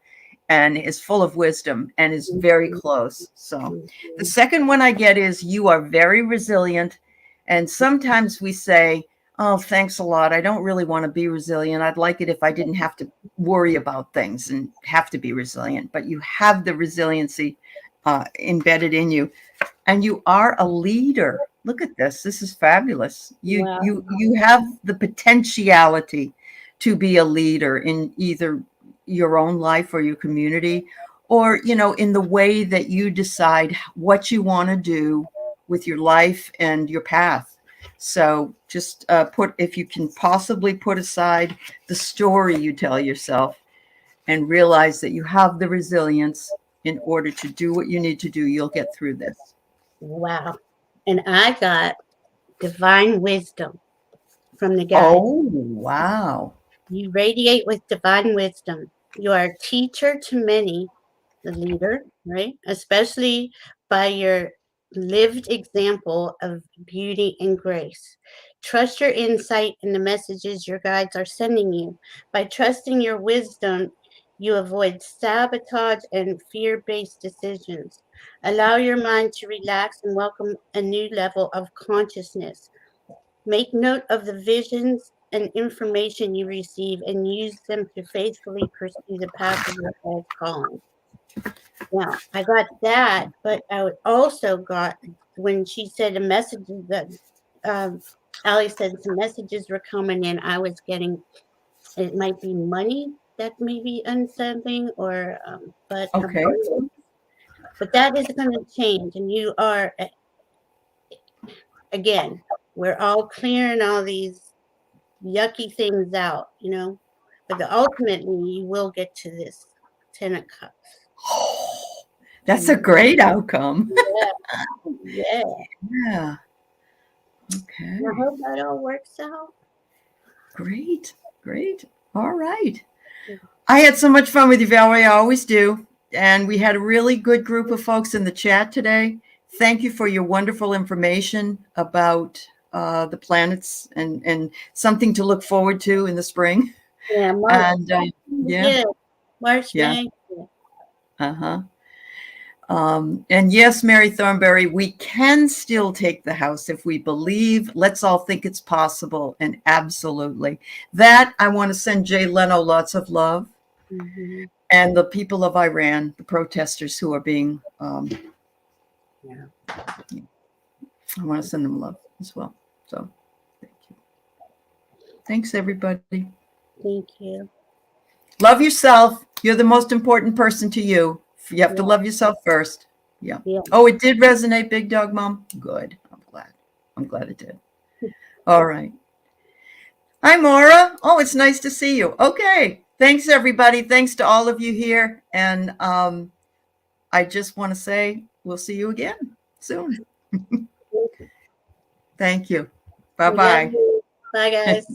Speaker 1: and is full of wisdom and is very close. So the second one I get is you are very resilient. And sometimes we say, oh, thanks a lot. I don't really want to be resilient. I'd like it if I didn't have to worry about things and have to be resilient. But you have the resiliency embedded in you. And you are a leader. Look at this. This is fabulous. You
Speaker 2: well,
Speaker 1: you you have the potentiality to be a leader in either your own life or your community, or in the way that you decide what you want to do with your life and your path. So just if you can possibly put aside the story you tell yourself and realize that you have the resilience in order to do what you need to do, you'll get through this.
Speaker 2: Wow. And I got divine wisdom from the guide.
Speaker 1: Oh, wow.
Speaker 2: You radiate with divine wisdom. You are a teacher to many, the leader, right? Especially by your lived example of beauty and grace. Trust your insight in the messages your guides are sending you. By trusting your wisdom, you avoid sabotage and fear based decisions. Allow your mind to relax and welcome a new level of consciousness. Make note of the visions and information you receive and use them to faithfully pursue the path of your highest calling. Now, I got that, but I also got when she said the messages that Ali said some messages were coming in. I was getting it might be money that may be unsettling, or but
Speaker 1: Okay.
Speaker 2: but that is going to change, and you are again. We're all clearing all these yucky things out, you know. But ultimately, you will get to this 10 of Cups.
Speaker 1: That's a great outcome.
Speaker 2: Yeah.
Speaker 1: Yeah. Okay.
Speaker 2: I hope that all works out.
Speaker 1: Great. Great. All right. I had so much fun with you, Valerie. I always do. And we had a really good group of folks in the chat today. Thank you for your wonderful information about the planets and something to look forward to in the spring.
Speaker 2: Yeah, March.
Speaker 1: And yeah.
Speaker 2: March,
Speaker 1: Yeah.
Speaker 2: May.
Speaker 1: Uh-huh. And yes, Mary Thornberry, we can still take the House if we believe. Let's all think it's possible. And absolutely. That, I want to send Jay Leno lots of love.
Speaker 2: Mm-hmm.
Speaker 1: And the people of Iran, the protesters who are being, I want to send them love as well. So thank you. Thanks, everybody.
Speaker 2: Thank you.
Speaker 1: Love yourself. You're the most important person to you. You have to love yourself first. Yeah. Oh, it did resonate, Big Dog Mom. Good. I'm glad it did. All right. Hi, Maura. Oh, it's nice to see you. Okay. Thanks, everybody. Thanks to all of you here. And I just want to say we'll see you again soon. Thank you. Bye-bye.
Speaker 2: Bye, guys.